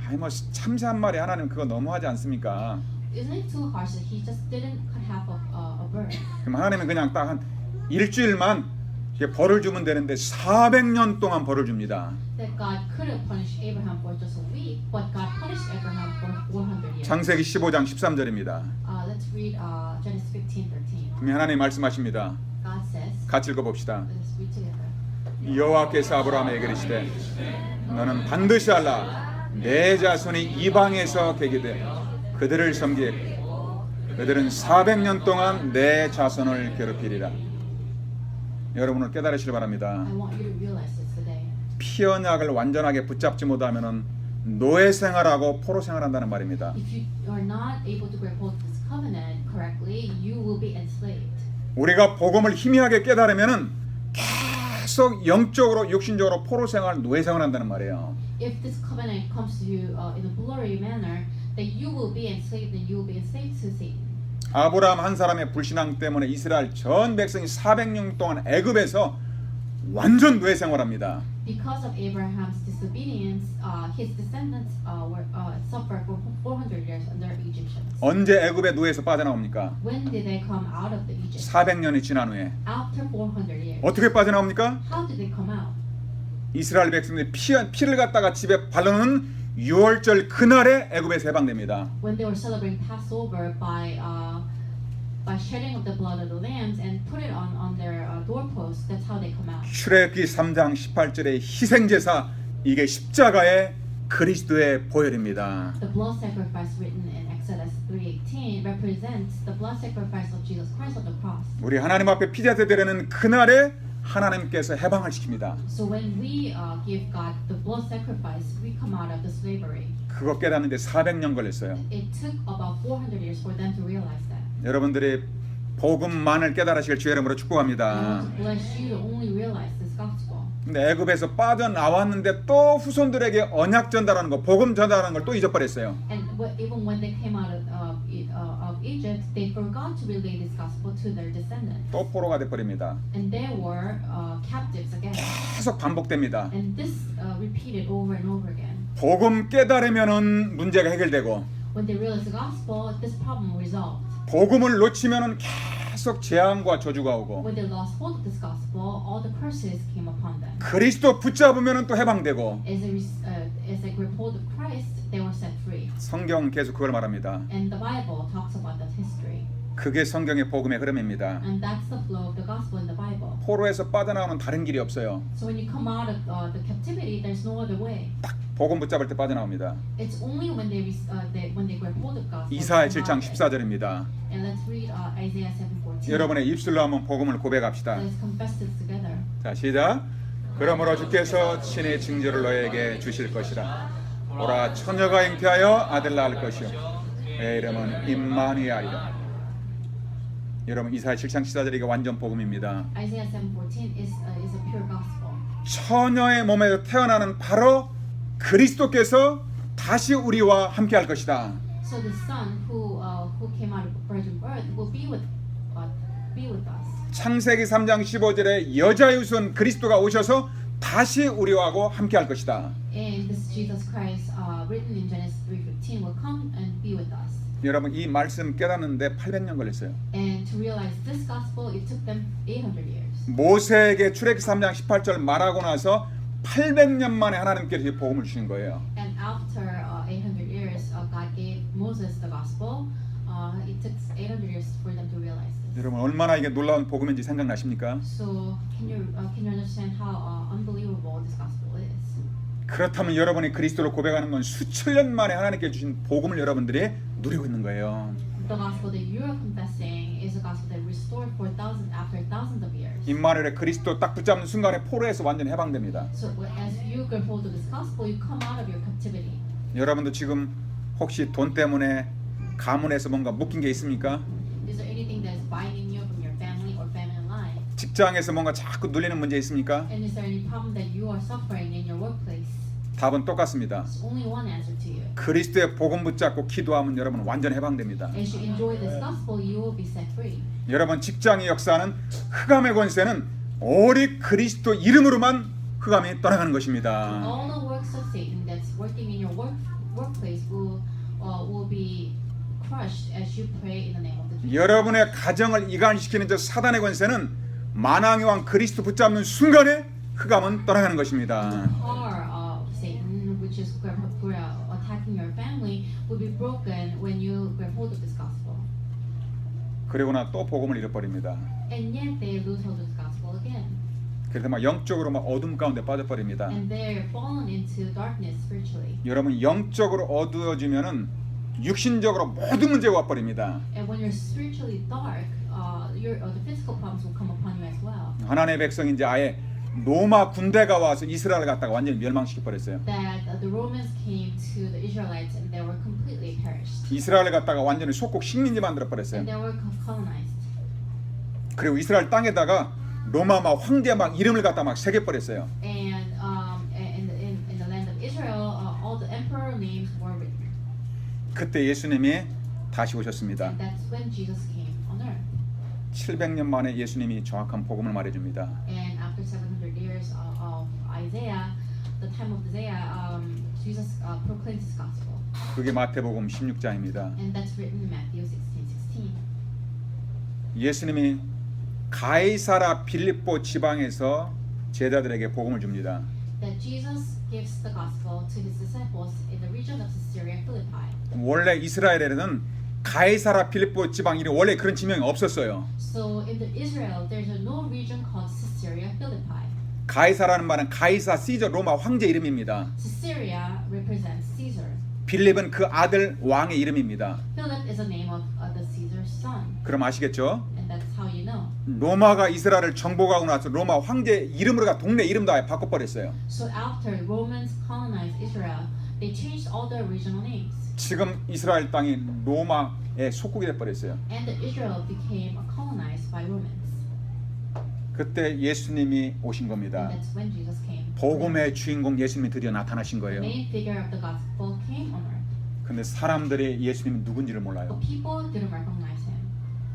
아이 뭐 참새 한 마리 하나님 그거 너무하지 않습니까? Isn't it too harsh that he just didn't cut half of a bird? 그럼 하나님은 그냥 딱 한 일주일만 이렇게 벌을 주면 되는데 400년 동안 벌을 줍니다. That God could have punished Abraham for just a week, but God punished Abraham for 400 years. 창세기 15장 13절입니다. Let's read Genesis 15:13. 분명 하나님 말씀하십니다. God says, 같이 읽어봅시다. let's read together. 여호와께서 아브라함에게 이르시되 너는 반드시 알라 내 자손이 이방에서 계기되 그들을 섬기고 그들은 400년 동안 내 자손을 괴롭히리라. 여러분을 깨달으시길 바랍니다. I want you to realize this today. 피 언약을 완전하게 붙잡지 못하면은 노예 생활하고 포로 생활한다는 말입니다. If you are not able to grab hold of this covenant correctly, you will be enslaved. 우리가 복음을 희미하게 깨달으면은 계속 영적으로 육신적으로 포로 생활, 노예 생활한다는 말이에요. If this covenant comes to you in a blurry manner, that you will be enslaved and you will be enslaved to Satan. 아브라함 한 사람의 불신앙 때문에 이스라엘 전 백성이 400년 동안 애굽에서 완전 노예 생활합니다. Because of Abraham's disobedience, his descendants suffered for 400 years under Egyptians. 언제 애굽의 노예에서 빠져나옵니까? When did they come out of the Egypt? 400년이 지난 후에. After 400 years. 어떻게 빠져나옵니까? How did they come out? 이스라엘 백성들이 피를 갖다가 집에 발라놓는 6월절 그날에 애굽에서 해방됩니다. When they were celebrating Passover by shedding of the blood of the lambs and put it on their doorposts, that's how they come out. 출애굽기 3장 18절의 희생제사, 이게 십자가의 그리스도의 보혈입니다. The blood sacrifice written in Exodus 3:18 represents the blood sacrifice of Jesus Christ on the cross. 우리 하나님 앞에 피제사 드리는 그날에 하나님께서 해방을 시킵니다. So when we give God the blood sacrifice, we come out of the slavery. 그거 깨닫는데 400년 걸렸어요. It took about 400 years for them to realize that. 여러분들이 복음만을 깨달으시길 주의 이름으로 I 축복합니다. want to bless you to only realize this gospel. 근데 애굽에서 빠져나왔는데 또 후손들에게 언약 전달하는 거, 복음 전달하는 걸 또 잊어버렸어요. And even when they came out of Egypt, they forgot to relay this gospel to their descendants. 또 포로가 돼버립니다. And they were captives again. 계속 반복됩니다. And this repeated over and over again. 복음 깨달으면은 문제가 해결되고, When they realized the gospel, this problem resolved. 복음을 놓치면은 계속 재앙과 저주가 오고, When they lost hold of this gospel, all the curses came upon them. 그리스도 붙잡으면은 또 해방되고. As they grabbed hold of Christ, they were set free. 성경은 계속 그걸 말합니다. And the Bible talks about that history. 그게 성경의 복음의 흐름입니다. And that's the flow of the gospel in the Bible. 포로에서 빠져나오는 다른 길이 없어요. So when you come out of the captivity, there's no other way. 딱 복음 붙잡을 때 빠져나옵니다. It's only when they grab hold of gospel. 이사야 they 7장 come out of it. 14절입니다. And let's read Isaiah 7:14. 여러분의 입술로 한번 복음을 고백합시다. Let's confess this together. 자, 시작. 그러므로 주께서 친히 징조를 너에게 주실 것이라. 보라, 처녀가 잉태하여 아들 낳을 것이요 내 이름은 임마누엘이라. 여러분, 이사야 7장 14절이 완전 복음입니다. Isaiah 7:14 is a pure gospel. 처녀의 몸에서 태어나는 바로 그리스도께서 다시 우리와 함께 할 것이다. So the son who came out of virgin birth will be with us. 창세기 3장 15절에 여자의 후손 그리스도가 오셔서 다시 우리와 함께 할 것이다. And this Jesus Christ, written in Genesis 3:15, will come and be with us. 여러분, 이 말씀 깨닫는데 800년 걸렸어요. And to realize this gospel, it took them 800 years. 모세에게 출애굽기 3장 18절 말하고 나서 800년 만에 하나님께서 이 복음을 주신 거예요. And after 800 years, God gave Moses the gospel. It took 800 years for them to realize this. 여러분, 얼마나 이게 놀라운 복음인지 생각나십니까? So can you understand how unbelievable this gospel is? 그렇다면 여러분이 그리스도를 고백하는 건 수천 년 만에 하나님께 주신 복음을 여러분들이 누리고 있는 거예요. The gospel that you are confessing is a gospel that restored after thousands of years. 임마누엘의 그리스도 딱 붙잡는 순간에 포로에서 완전히 해방됩니다. So as you grab hold of this gospel, you come out of your captivity. 여러분도 지금 혹시 돈 때문에 가문에서 뭔가 묶인 게 있습니까? Is there anything that is binding you from your family or family line? 직장에서 뭔가 자꾸 눌리는 문제 있습니까? And is there any problem that you are suffering in your workplace? 답은 똑같습니다. There's only one answer to you. 그리스도의 복음 붙잡고 기도하면 여러분 완전 해방됩니다. As you enjoy this gospel, you will be set free. 여러분, 직장의 역사는 흑암의 권세는 오직 그리스도 이름으로만 흑암이 떠나가는 것입니다. All the works of Satan that's working in your workplace will be crushed as you pray in the name of the Jesus. 여러분의 가정을 이간시키는 저 사단의 권세는 만왕의 왕 그리스도 붙잡는 순간에 흑암은 떠나가는 것입니다. Power of Satan, which is attacking your family, will be broken when you grab hold of this gospel. 그리고나 또 복음을 잃어버립니다. And yet they lose hold of this gospel again. 그래서 막 영적으로 막 어둠 가운데 빠져버립니다. And they're fallen into darkness spiritually. 여러분, 영적으로 어두워지면은 육신적으로 모든 문제가 와버립니다. And when you're spiritually dark, the physical problems will come upon you as well. 하나님의 백성이 이제 아예 로마 군대가 와서 이스라엘을 갖다가 완전히 멸망시켜 버렸어요. That the Romans came to the Israelites and they were completely perished. 이스라엘을 갖다가 완전히 속국 식민지 만들어 버렸어요. And they were colonized. 그리고 이스라엘 땅에다가 로마 막 황제 막 이름을 갖다 막 새겨 버렸어요. And in the land of Israel, all the emperor names were written. 그때 예수님이 다시 오셨습니다. And that's when Jesus came on earth. 700년 만에 예수님이 정확한 복음을 말해줍니다. And after 700 Isaiah, the time of Isaiah, Jesus proclaimed his gospel, 그게 마태복음 16장입니다. and that's written in Matthew 16:16. 예수님이 가이사라 빌립보 지방에서 제자들에게 복음을 줍니다. That Jesus gives the gospel to his disciples in the region of Caesarea Philippi. 원래 이스라엘에는 가이사라 빌립보 지방 이름 원래 그런 지명이 없었어요. So in the Israel, there's no region called Caesarea Philippi. 가이사라는 말은 가이사 시저 로마 황제 이름입니다. Caesarea represents Caesar. 빌립은 그 아들 왕의 이름입니다. Philip is the name of the Caesar's son, 그럼 아시겠죠? and that's how you know. 로마가 이스라엘을 정복하고 나서 로마 황제 이름으로가 동네 이름도 아예 바꿔버렸어요. So after Romans colonized Israel, they changed all their regional names, 지금 이스라엘 땅이 로마의 속국이 돼버렸어요. and the Israel became colonized by Romans. 그때 예수님이 오신 겁니다. And that's when Jesus came. 복음의 주인공 예수님이 드디어 나타나신 The 거예요. main figure of the gospel came on earth, 근데 사람들이 예수님이 누군지를 but 몰라요. people didn't recognize him.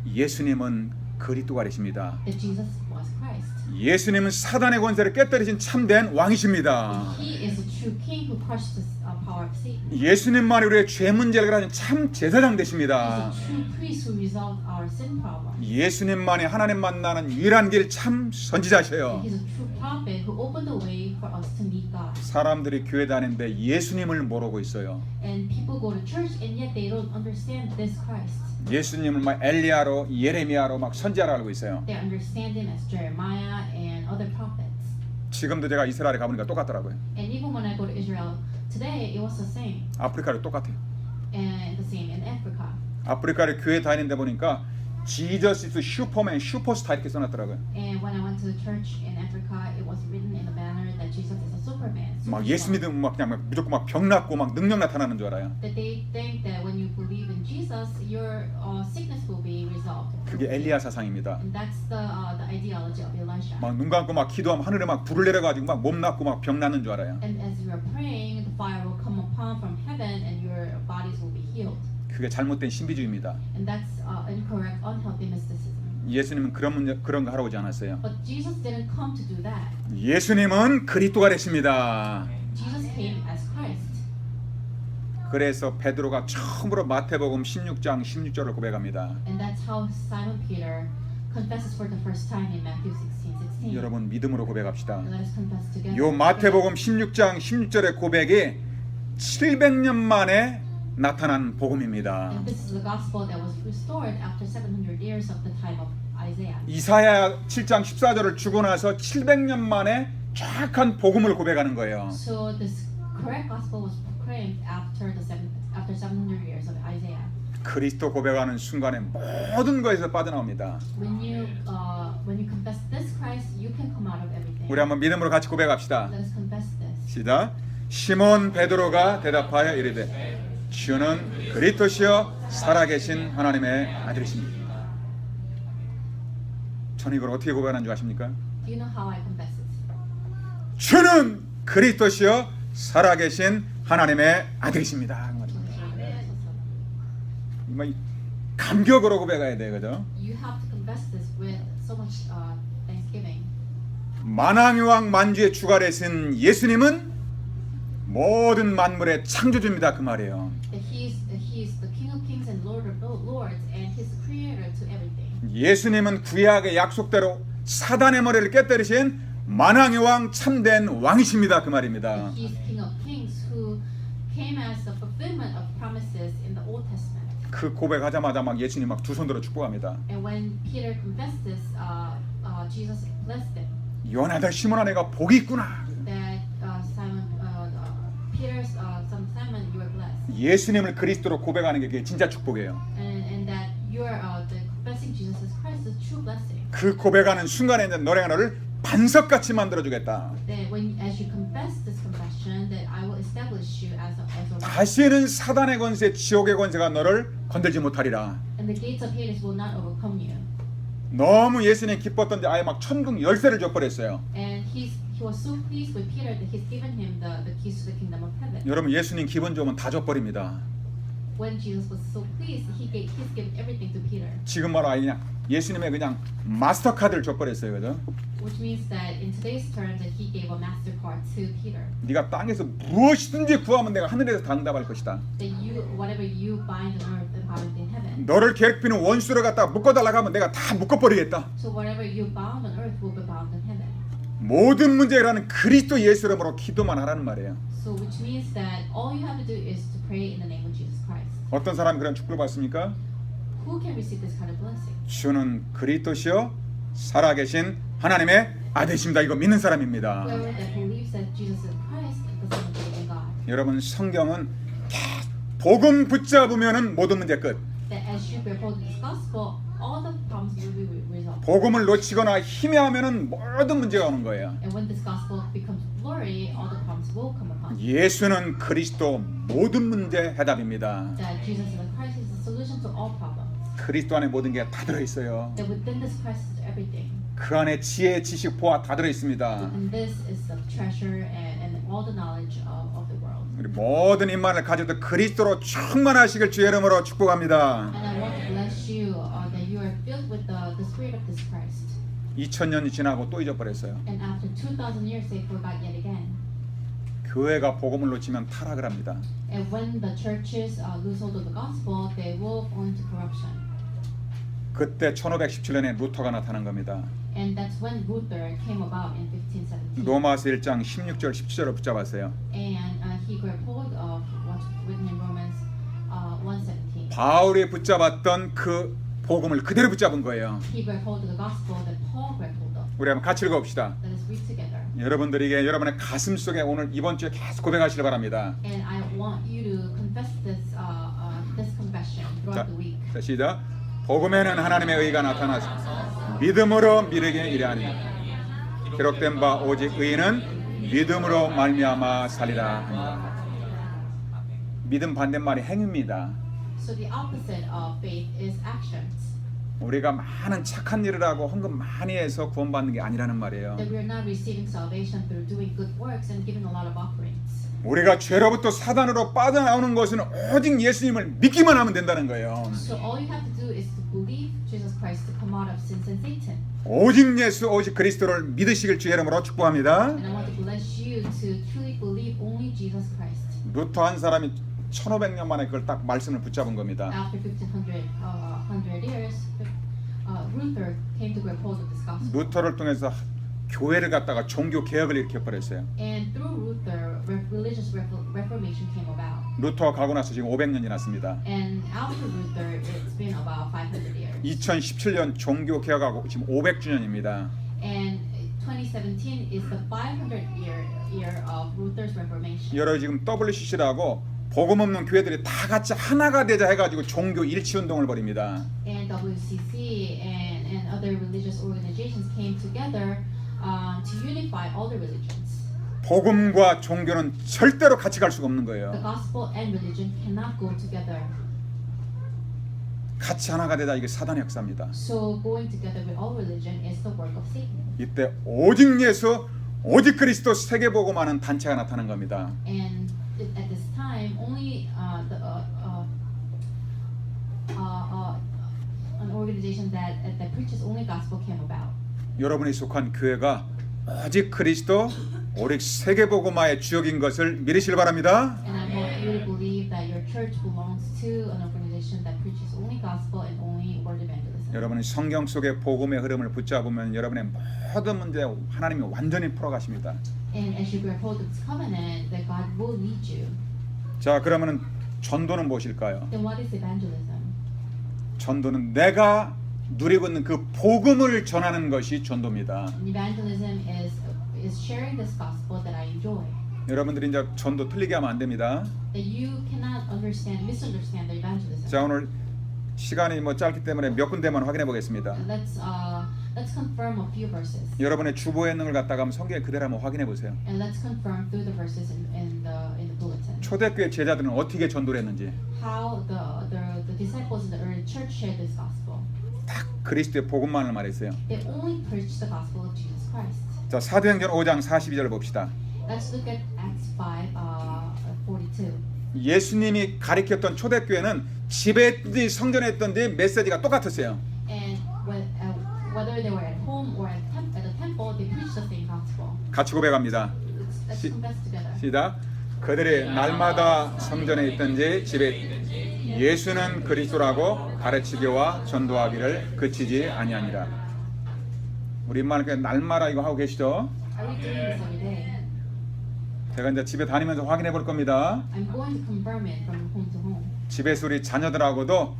예수님은 그리스도가 되십니다. That Jesus was Christ. 예수님은 사단의 권세를 깨뜨리신 참된 왕이십니다. He is a true king who crushed the power of Satan. 예수님만이 우리의 죄 문제를 해결하는 참 제사장 He's 되십니다. a true priest who resolved our sin problem. 예수님만이 하나님 만나는 유일한 길 참 선지자셔요. He's a true prophet who opened the way for us to meet God. 사람들이 교회 다니는데 예수님을 모르고 있어요. And people go to church and yet they don't understand this Christ. 예수님을 막 엘리야로 예레미야로 막 선지자로 알고 있어요. They understand him as Jeremiah and other prophets. 지금도 제가 이스라엘에 가보니까 똑같더라고요. And even when I go to Israel today, it was the same. 아프리카도 똑같아요. And the same in Africa. 아프리카를 교회 다니는데 보니까 Jesus is 슈퍼맨, 슈퍼스타 이렇게 써놨더라고요. And when I went to the church in Africa, it was written in the banner that Jesus is a Superman. 막 예수 믿으면 막 그냥 막 무조건 막 병 낫고 막 능력 나타나는 줄 알아요. That they think that when you believe in Jesus, your sickness will be resolved. 그게 엘리야 사상입니다. And that's the ideology of Elisha. 막 눈 감고 막 기도하면 하늘에 막 불을 내려가지고 막 몸 낫고 막 병 낫는 줄 알아요. And as you are praying, the fire will come upon from heaven, and your bodies will be healed. 그게 잘못된 신비주의입니다. And that's incorrect, unhealthy mysticism. 예수님은 그런 거 하러 오지 않았어요. But Jesus didn't come to do that. 예수님은 그리스도가 되십니다. Jesus came as Christ. 그래서 베드로가 처음으로 마태복음 16장 16절을 고백합니다. And that's how Simon Peter confesses for the first time in Matthew 16:16. 여러분 믿음으로 고백합시다. And let us confess together. 요 마태복음 16장 16절의 고백이 700년 만에 나타난 복음입니다. And this is the gospel that was restored after 700 years of the time of Isaiah. 이사야 7장 14절을 주고 나서 700년 만에 정확한 복음을 고백하는 거예요. So this correct gospel was proclaimed after 700 years of Isaiah. 그리스도 고백하는 순간에 모든 것에서 빠져나옵니다. When you confess this Christ, you can come out of everything. 우리 한번 믿음으로 같이 고백합시다. Let us confess this. 시작. 시몬 베드로가 대답하여 이르되 주는 그리스도시여 살아계신 하나님의 아들이십니다. 저는 이걸 어떻게 고백하는 줄 아십니까? Do you know how I confess it? 주는 그리스도시여 살아계신 하나님의 아들이십니다. 이 감격으로 고백해야 돼, 그죠? You have to confess this with so much thanksgiving. 만왕의 왕 만주의 주가 되신 예수님은 모든 만물의 창조주입니다. 그 말이에요. That he is the King of Kings and Lord of Lords, and He's the Creator to everything. 예수님은 구약의 약속대로 사단의 머리를 깨뜨리신 만왕의 왕 참된 왕이십니다. 그 말입니다. That He's King of Kings who came as the fulfillment of promises in the Old Testament. 그 고백하자마자 막 예수님 막 두 손 들어 축복합니다. And when Peter confessed this, Jesus blessed him. 요나들 시몬아 내가 복이 있구나. That Peter's son Simon, you are blessed. 예수님을 그리스도로 고백하는 게 그게 진짜 축복이에요. And that you are the confessing Jesus as Christ is true blessing. 그 고백하는 순간에 이제 너네가 너를 반석같이 만들어 주겠다. That when as you confess this confession, that I will establish you as a rock. 다시는 사단의 권세, 지옥의 권세가 너를 건들지 못하리라. And the gates of Hades will not overcome you. 너무 예수님 기뻤던데 아예 막 천국 열쇠를 줘버렸어요. And he was so pleased with Peter that he's given him the keys to the kingdom of heaven. 여러분 예수님 기분 좋으면 다 줘버립니다. when Jesus was so pleased, he's given everything to Peter, 지금 말로 그냥 예수님의 그냥 마스터 카드를 줘버렸어요, 그죠? which means that in today's term that he gave a Mastercard to Peter. 네가 땅에서 무엇이든지 구하면 내가 하늘에서 다 응답할 것이다. That you, whatever you bind on earth and bound in heaven. 너를 괴롭히는 원수를 갖다가 묶어달라고 하면 내가 다 묶어버리겠다. So whatever you bound on earth will be bound in heaven. 모든 문제라는 그리스도 예수 이름으로 기도만 하라는 말이에요. So which means that all you have to do is to pray in the name of Jesus Christ. 어떤 사람이 그런 축복을 받습니까? Who can receive this kind of blessing? 주는 그리스도시요 살아계신 하나님의 아들이십니다. 이거 믿는 사람입니다. Whoever that believes that Jesus is Christ is the Son of the living God. 여러분 성경은 복음 붙잡으면은 모든 문제 끝. That as you bear hold of this gospel, all the problems will be resolved. 복음을 놓치거나 희미하면은 모든 문제가 오는 거예요. And when this gospel becomes blurry, all the problems will come upon. 예수는 그리스도 모든 문제 해답입니다. That Jesus is the Christ is the solution to all problems. 그리스도 안에 모든 게 다 들어 있어요. That within this Christ is everything. 그 안에 지혜, 지식, 보아 다 들어 있습니다. And this is the treasure and all the knowledge of the world. 우리 모든 인만을 가져도 그리스도로 충만하시길 주의 이름으로 축복합니다. And I want to bless you that you are filled with the spirit of this Christ. 2000년이 지나고 또 잊어버렸어요. And after 2,000 years, they forgot yet again. 교회가 복음을 놓치면 타락을 합니다. And when the churches lose hold of the gospel, they will fall into corruption. 그때 1517년에 루터가 나타난 겁니다. And that's when Luther came about in 1517. 로마서 1장 16절 17절을 붙잡았어요. And he grabbed hold of what's written in Romans 1:17. 바울이 붙잡았던 그 복음을 그대로 붙잡은 거예요. He grabbed hold of the gospel that Paul grabbed hold of. 우리 한번 같이 읽어봅시다. Let us read together. 여러분들에게 여러분의 가슴 속에 오늘 이번 주에 계속 고백하시길 바랍니다. And I want you to confess this this confession throughout the week. 자, 시작. 복음에는 하나님의 의가 나타나서 믿음으로 미르게 이르하니 기록된 바 오직 의인은 믿음으로 말미암아 살리라 합니다. 믿음 반대말이 행위입니다. So the opposite of faith is actions. 우리가 많은 착한 일을 하고 헌금 많이 해서 구원받는 게 아니라는 말이에요. That we are not receiving salvation through doing good works and giving a lot of offerings. 우리가 죄로부터 사단으로 빠져나오는 것은 오직 예수님을 믿기만 하면 된다는 거예요. So all you have to do is to believe Jesus Christ to come out of sins and Satan. 오직 예수, 오직 그리스도를 믿으시길 주의 이름으로 축복합니다. And I want to bless you to truly believe only Jesus Christ. 루터 한 사람이 1500년 만에 그걸 딱 말씀을 붙잡은 겁니다. After 100 years, Luther came to grab hold of this gospel. 루터를 통해서 교회를 갖다가 종교 개혁을 일으켜 버렸어요. And through Luther, religious reformation came about. 루터 가고 나서 지금 500년이 났습니다. And after Luther, it's been about 500 years. 2017년 종교 개혁하고 지금 500주년입니다. And 2017 is the 500th year of Luther's reformation. 여러분 지금 WCC라고 복음 없는 교회들이 다 같이 하나가 되자 해가지고 종교 일치 운동을 벌입니다. And WCC and other religious organizations came together to unify all the religions. 복음과 종교는 절대로 같이 갈 수가 없는 The 거예요. gospel and religion cannot go together. 같이 하나가 되자 이게 사단의 역사입니다. So going together with all religion is the work of Satan. 이때 오직 예수, 오직 그리스도 세계복음하는 단체가 나타난 겁니다. And at this time, only an organization that preaches only gospel came about. 여러분이 속한 교회가 오직 그리스도, 오직 세계복음화의 주역인 것을 믿으시길 바랍니다. And I want you to believe that your church belongs to an organization that preaches only gospel and only word evangelism. 여러분이 성경 속의 복음의 흐름을 붙잡으면 여러분의 모든 문제 하나님이 완전히 풀어가십니다. And as you grab hold of this covenant, that God will lead you. 자, 그러면은 전도는 무엇일까요? Then what is evangelism? 전도는 내가 누리고 있는 그 복음을 전하는 것이 전도입니다. And evangelism is sharing this gospel that I enjoy. 여러분들이 이제 전도 틀리게 하면 안 됩니다. That you cannot misunderstand the evangelism. 자, 오늘 시간이 뭐 짧기 때문에 몇 군데만 확인해 보겠습니다. Let's confirm a few verses. 여러분의 주보에 있는 걸 갖다가 한번 성경에 그대로 한번 확인해 보세요. And let's confirm through the verses in the bulletin. 초대교회 제자들은 어떻게 전도를 했는지 How the disciples in the early church shared this gospel. 딱 그리스도의 복음만을 말했어요. They only preached the gospel of Jesus Christ. 자, 사도행전 5장 42절 봅시다. Let's look at Acts 5:42. 예수님이 가리켰던 초대교회는 집에 있든지 성전에 있든지 메시지가 똑같았어요. And whether they were at home or at the temple, they preached the same gospel. 같이 고백합니다. Let's confess together. 시작. 그들이 날마다 성전에 있든지 집에 있든지 예수는 그리스도라고 가르치기와 전도하기를 그치지 아니하니라. 우리 인마는 날마다 이거 하고 계시죠? Are we doing this every day? 제가 이제 집에 다니면서 확인해 볼 겁니다. I'm going to confirm it from home to home. 집에서 우리 자녀들하고도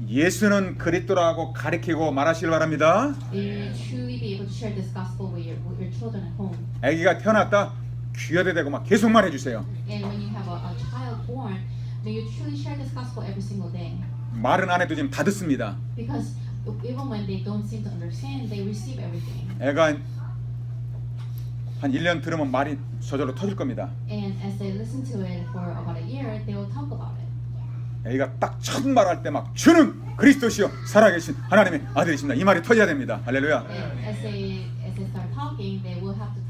예수는 그리스도라고 가르치고 말하시길 바랍니다. May you truly be able to share this gospel with your children at home. 아기가 태어났다 귀여대 대고 막 계속 말해 주세요. And when you have a child born, may you truly share this gospel every single day. 말은 안 해도 지금 다 듣습니다. Because even when they don't seem to understand, they receive everything. 애가 한 1년 들으면 말이 저절로 터질 겁니다. And as they listen to it for about a year, they will talk about it. 애가 딱 첫 말할 때 막 주는 그리스도시요 살아계신 하나님의 아들이십니다. 이 말이 터져야 됩니다. 할렐루야. And as they start talking, they will have to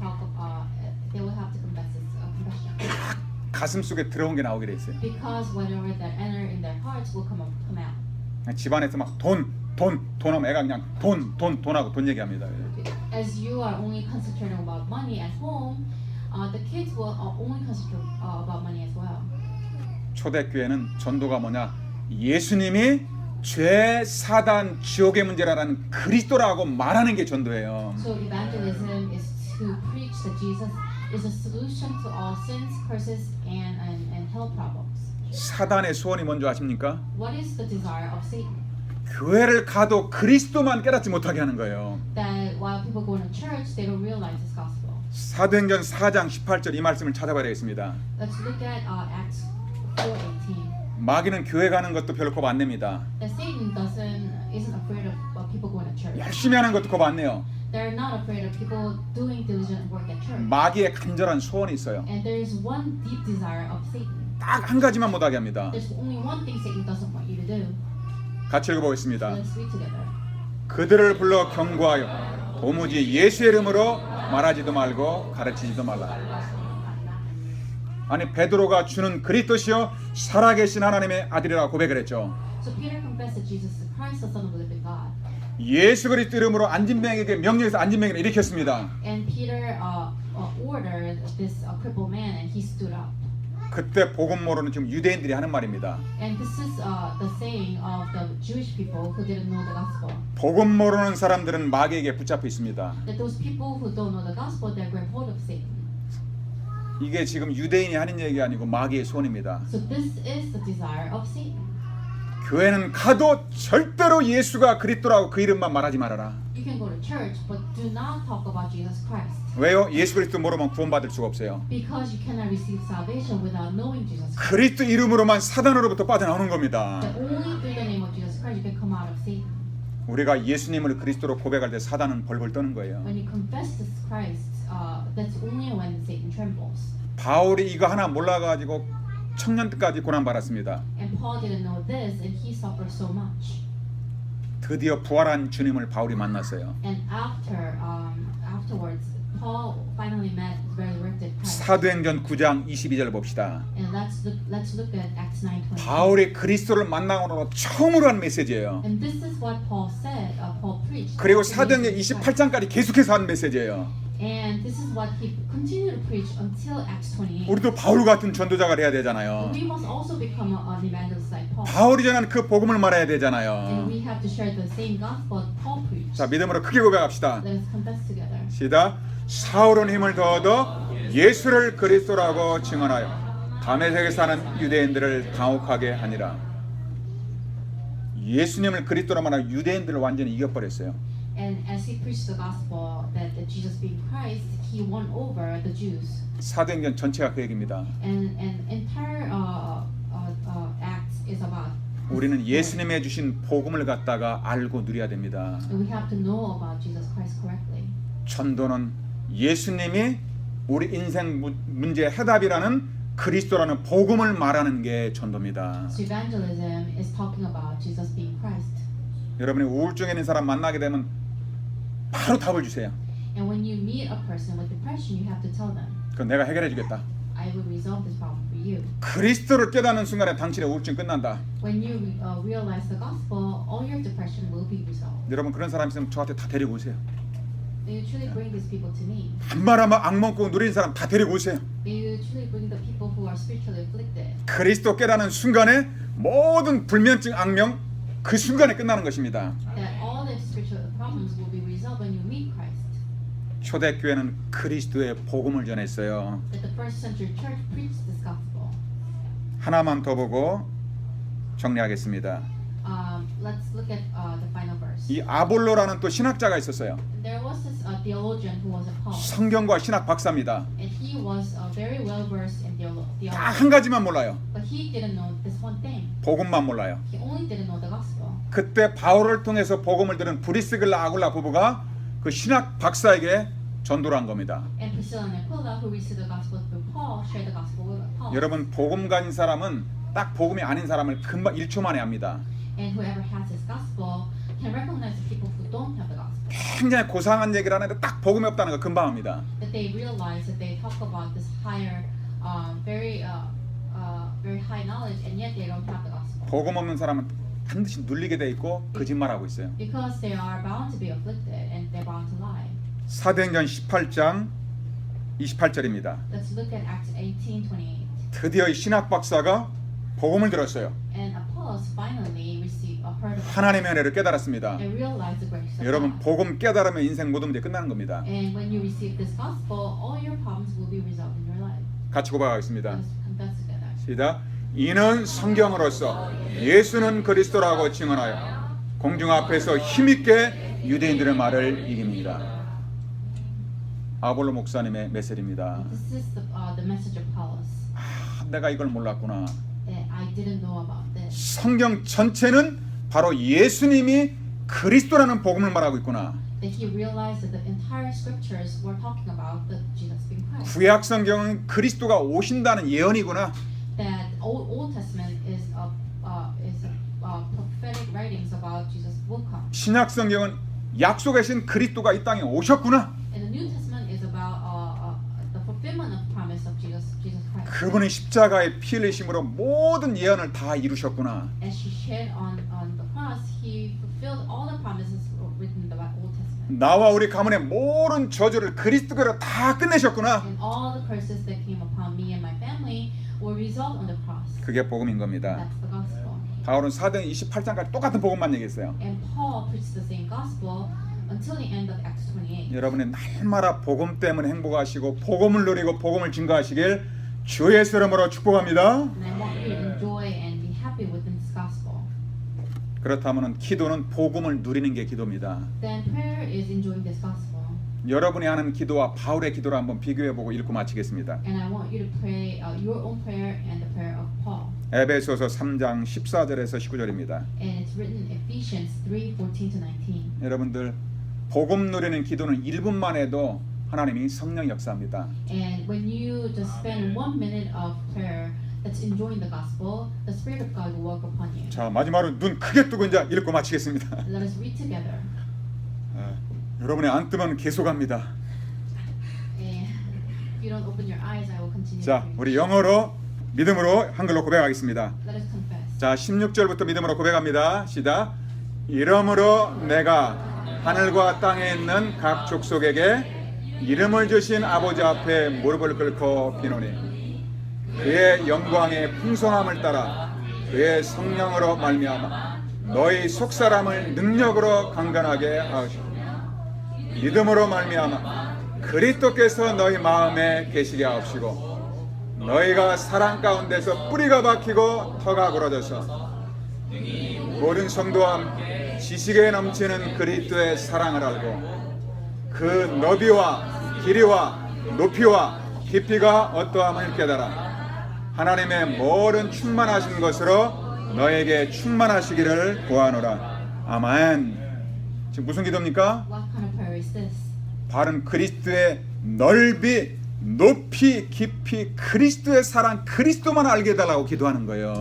confess this confession. 가슴 속에 들어온 게 나오게 돼 있어요. Because whatever that enter in their hearts will come out. 집안에서 막 돈 하면 애가 그냥 돈하고 돈 얘기합니다. As you are only concentrating about money at home, the kids will only concentrate about money as well. 초대교회는 전도가 뭐냐? 예수님이 죄, 사단, 지옥의 문제라는 그리스도라고 말하는 게 전도예요. So evangelism is to preach that Jesus is a solution to all sins, curses, and hell problems. 사단의 소원이 뭔지 아십니까? What is the desire of Satan? 교회를 가도 그리스도만 깨닫지 못하게 하는 거예요. That while people go to church, they don't realize this gospel. 사도행전 4장 18절 이 말씀을 찾아봐야 되겠습니다. Let's look at Acts 4:18. 마귀는 교회 가는 것도 별로 겁 안 냅니다. That Satan isn't afraid of people going to church. 열심히 하는 것도 겁 안 내요. They're not afraid of people doing diligent work at church. 마귀의 간절한 소원이 있어요. And there is one deep desire of Satan. 딱 한 가지만 못하게 합니다. There's only one thing Satan doesn't want you to do. 같이 So 읽어보겠습니다. let's read together. 그들을 불러 경고하여 도무지 예수의 이름으로 말하지도 말고 가르치지도 말라. 아니 베드로가 주는 그리스도시요 살아계신 하나님의 아들이라고 고백을 했죠. So Peter confessed that Jesus is Christ, the Son of the living God. 예수 그리스도 이름으로 안진뱅에게 명령해서 안진뱅이를 일으켰습니다. And Peter ordered this crippled man, and he stood up. 그때 복음 모르는 지금 유대인들이 하는 말입니다. And this is the saying of the Jewish people who didn't know the gospel. 복음 모르는 사람들은 마귀에게 붙잡혀 있습니다. That those people who don't know the gospel, they grab hold of Satan. 이게 지금 유대인이 하는 얘기 아니고 마귀의 소원입니다. So this is the desire of Satan. 교회는 가도 절대로 예수가 그리스도라고 그 이름만 말하지 말아라. You can go to church, but do not talk about Jesus Christ. 왜요? 예수 그리스도 모르면 구원받을 수가 없어요. Because you cannot receive salvation without knowing Jesus Christ. 그리스도 이름으로만 사단으로부터 빠져나오는 겁니다. That only through the name of Jesus Christ you can come out of Satan. 우리가 예수님을 그리스도로 고백할 때 사단은 벌벌 떠는 거예요. When you confess this Christ, that's only when Satan trembles. 바울이 이거 하나 몰라가지고 청년 때까지 고난 받았습니다. And Paul didn't know this, and he suffered so much. 드디어 부활한 주님을 바울이 만났어요. And afterwards, Paul finally met the resurrected Christ. 사도행전 9장 22절 봅시다. And let's look at Acts 9:20. 바울이 그리스도를 만나고로 처음으로 한 메시지예요. And this is what Paul said. Paul preached. 그리고 사도행전 28장까지 계속해서 한 메시지예요. And this is what he continued to preach until Acts 28. 우리도 바울 같은 전도자가 돼야 되잖아요. We must also become an evangelist like Paul. 바울이 전한 그 복음을 말해야 And 되잖아요. we have to share the same gospel Paul preached. 자, 믿음으로 크게 고백합시다. Let us confess together. 시작. 사울은 힘을 더 얻어 예수를 그리스도라고 증언하여 다메섹에 사는 유대인들을 당혹하게 하니라. 예수님을 그리스도라 말하는 유대인들을 완전히 이겨버렸어요. And as he preached the gospel that Jesus being Christ, he won over the Jews. 사도행전 전체가 그 얘기입니다. And entire Acts is about. 우리는 예수님의 주신 복음을 갖다가 알고 누려야 됩니다. And we have to know about Jesus Christ correctly. 전도는 예수님이 우리 인생 문제 해답이라는 그리스도라는 복음을 말하는 게 전도입니다. So evangelism is talking about Jesus being Christ. 여러분이 우울증에 있는 사람 만나게 되면 바로 답을 주세요. And when you meet a person with depression, you have to tell them, 그건 내가 해결해 주겠다. I will resolve this problem for you. 그리스도를 깨닫는 순간에 당신의 우울증 끝난다. When you realize the gospel, all your depression will be resolved. 여러분 그런 사람 있으면 저한테 다 데리고 오세요. May you truly bring these people to me. 한마라마 악먹고 누리는 사람 다 데리고 오세요. May you truly bring the people who are spiritually afflicted. 그리스도 깨닫는 순간에 모든 불면증, 악명 그 순간에 끝나는 것입니다. That all the spiritual problems will be resolved when you meet Christ. 초대교회는 그리스도의 복음을 전했어요. That the first century church preached this gospel. 하나만 더 보고 정리하겠습니다. Let's look at the final verse. 이 아볼로라는 또 신학자가 있었어요. There was this theologian who was a Paul, 성경과 신학 박사입니다. and he was very well versed in theology. 다 한 가지만 몰라요. But he didn't know this one thing. 복음만 몰라요. He only didn't know the gospel. 그때 바울을 통해서 복음을 들은 브리스글라 아굴라 부부가 그 신학 박사에게 전도를 한 겁니다. And Priscilla and Aquila, who received the gospel through Paul, shared the gospel with Paul. 여러분 복음 가진 사람은 딱 복음이 아닌 사람을 금방 1초 만에 압니다. And whoever has this gospel can recognize the people who don't have the gospel. 굉장히 고상한 얘기를 하는데 딱 복음이 없다는 거 금방 압니다. That they realize that they talk about this higher, very high knowledge, and yet they don't have the gospel. 복음 없는 사람은 반드시 눌리게 돼 있고 거짓말하고 있어요. Because they are bound to be afflicted and they're bound to lie. 사도행전 18장 28절입니다. Let's look at Acts 18:28. 드디어 이 신학 박사가 복음을 들었어요. And Apollos finally received a heard of 하나님의 은혜를 깨달았습니다. and realized the grace of 여러분 God. 복음 깨달으면 인생 모든 문제 끝나는 겁니다. And when you receive this gospel, all your problems will be resolved in your life. 같이 고백하겠습니다. Let's confess together. 시작. 이는 성경으로서 예수는 그리스도라고 증언하여 공중 앞에서 힘있게 유대인들의 말을 이깁니다. 아볼로 목사님의 메시지입니다. This is the message of Apollos. 내가 이걸 몰랐구나. That I didn't know about this. 성경 전체는 바로 예수님이 그리스도라는 복음을 말하고 있구나. That he realized that the entire scriptures were talking about the Jesus being Christ. 구약 성경은 그리스도가 오신다는 예언이구나. That Old Testament is prophetic writings about Jesus will come. 신약 성경은 약속하신 그리스도가 이 땅에 오셨구나. And the New Testament is about the fulfillment of promise of Jesus Christ. 그분이 십자가에 피 흘리심으로 모든 예언을 다 이루셨구나. As he shed on the cross, he fulfilled all the promises written in the Old Testament. 나와 우리 가문의 모든 저주를 그리스도로 다 끝내셨구나. And all the curses that came upon me and my family were resolved on the cross. 그게 복음인 겁니다. That's the gospel. 바울은 사도행 28장까지 똑같은 복음만 얘기했어요. And Paul preached the same gospel until the end of Acts 28. 여러분의 날마다 복음 때문에 행복하시고 복음을 누리고 복음을 증거하시길 주 예수 이름으로 축복합니다. And I want you to enjoy and be happy within this gospel. 그렇다면 기도는 복음을 누리는 게 기도입니다. Then prayer is enjoying this gospel. 여러분이 하는 기도와 바울의 기도를 한번 비교해보고 읽고 마치겠습니다. And I want you to pray your own prayer and the prayer of Paul. 에베소서 3장 14절에서 19절입니다. And it's written in Ephesians 3:14-19. 여러분들 복음 누리는 기도는 1분만 해도 하나님이 성령 역사합니다. And when you just spend 1 minute of prayer that's enjoying the gospel, the Spirit of God will work upon you. 자, 마지막으로 눈 크게 뜨고 이제 읽고 마치겠습니다. Let us read together. 여러분의 안 뜨면 계속 합니다. And if you don't open your eyes, I will continue. 자, to read. 우리 영어로 믿음으로 한글로 고백하겠습니다. Let us confess. 자, 16절부터 믿음으로 고백합니다. 시작. 이러므로 내가 하늘과 땅에 있는 각 족속에게 이름을 주신 아버지 앞에 무릎을 꿇고 비노니 그의 영광의 풍성함을 따라 그의 성령으로 말미암아 너희 속사람을 능력으로 강건하게 하시고 믿음으로 말미암아 그리스도께서 너희 마음에 계시게 하옵시고 너희가 사랑 가운데서 뿌리가 박히고 터가 부러져서 모든 성도와 함께 지식에 넘치는 그리스도의 사랑을 알고 그 너비와 길이와 높이와 깊이가 어떠함을 깨달아 하나님의 모든 충만하신 것으로 너에게 충만하시기를 구하노라. 아멘. 지금 무슨 기도입니까? What kind of prayer is this? 바른 그리스도의 넓이, 높이, 깊이, 그리스도의 사랑, 그리스도만 알게 해달라고 기도하는 거예요.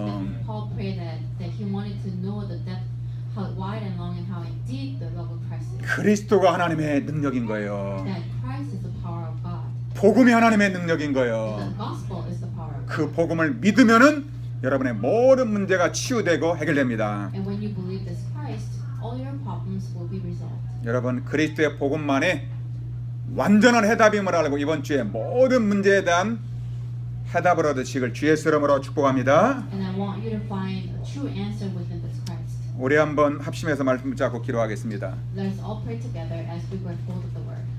Paul prayed that he wanted to know the depth, how wide and long and how deep the love of Christ is. 그리스도가 하나님의 능력인 거예요. That Christ is the power of God. 복음이 하나님의 능력인 The 거예요. gospel is the power of God. 그 복음을 믿으면은 여러분의 모든 문제가 치유되고 해결됩니다. And when you believe this Christ, all your problems will be resolved. 여러분 그리스도의 복음만이 완전한 해답임을 알고 이번 주에 모든 문제에 대한 해답을 얻으시길 주의 이름으로 축복합니다. And I want you to find a true answer within this Christ. 우리 한번 합심해서 말씀 붙잡고 기도하겠습니다. Let us all pray together as we grab hold of the word.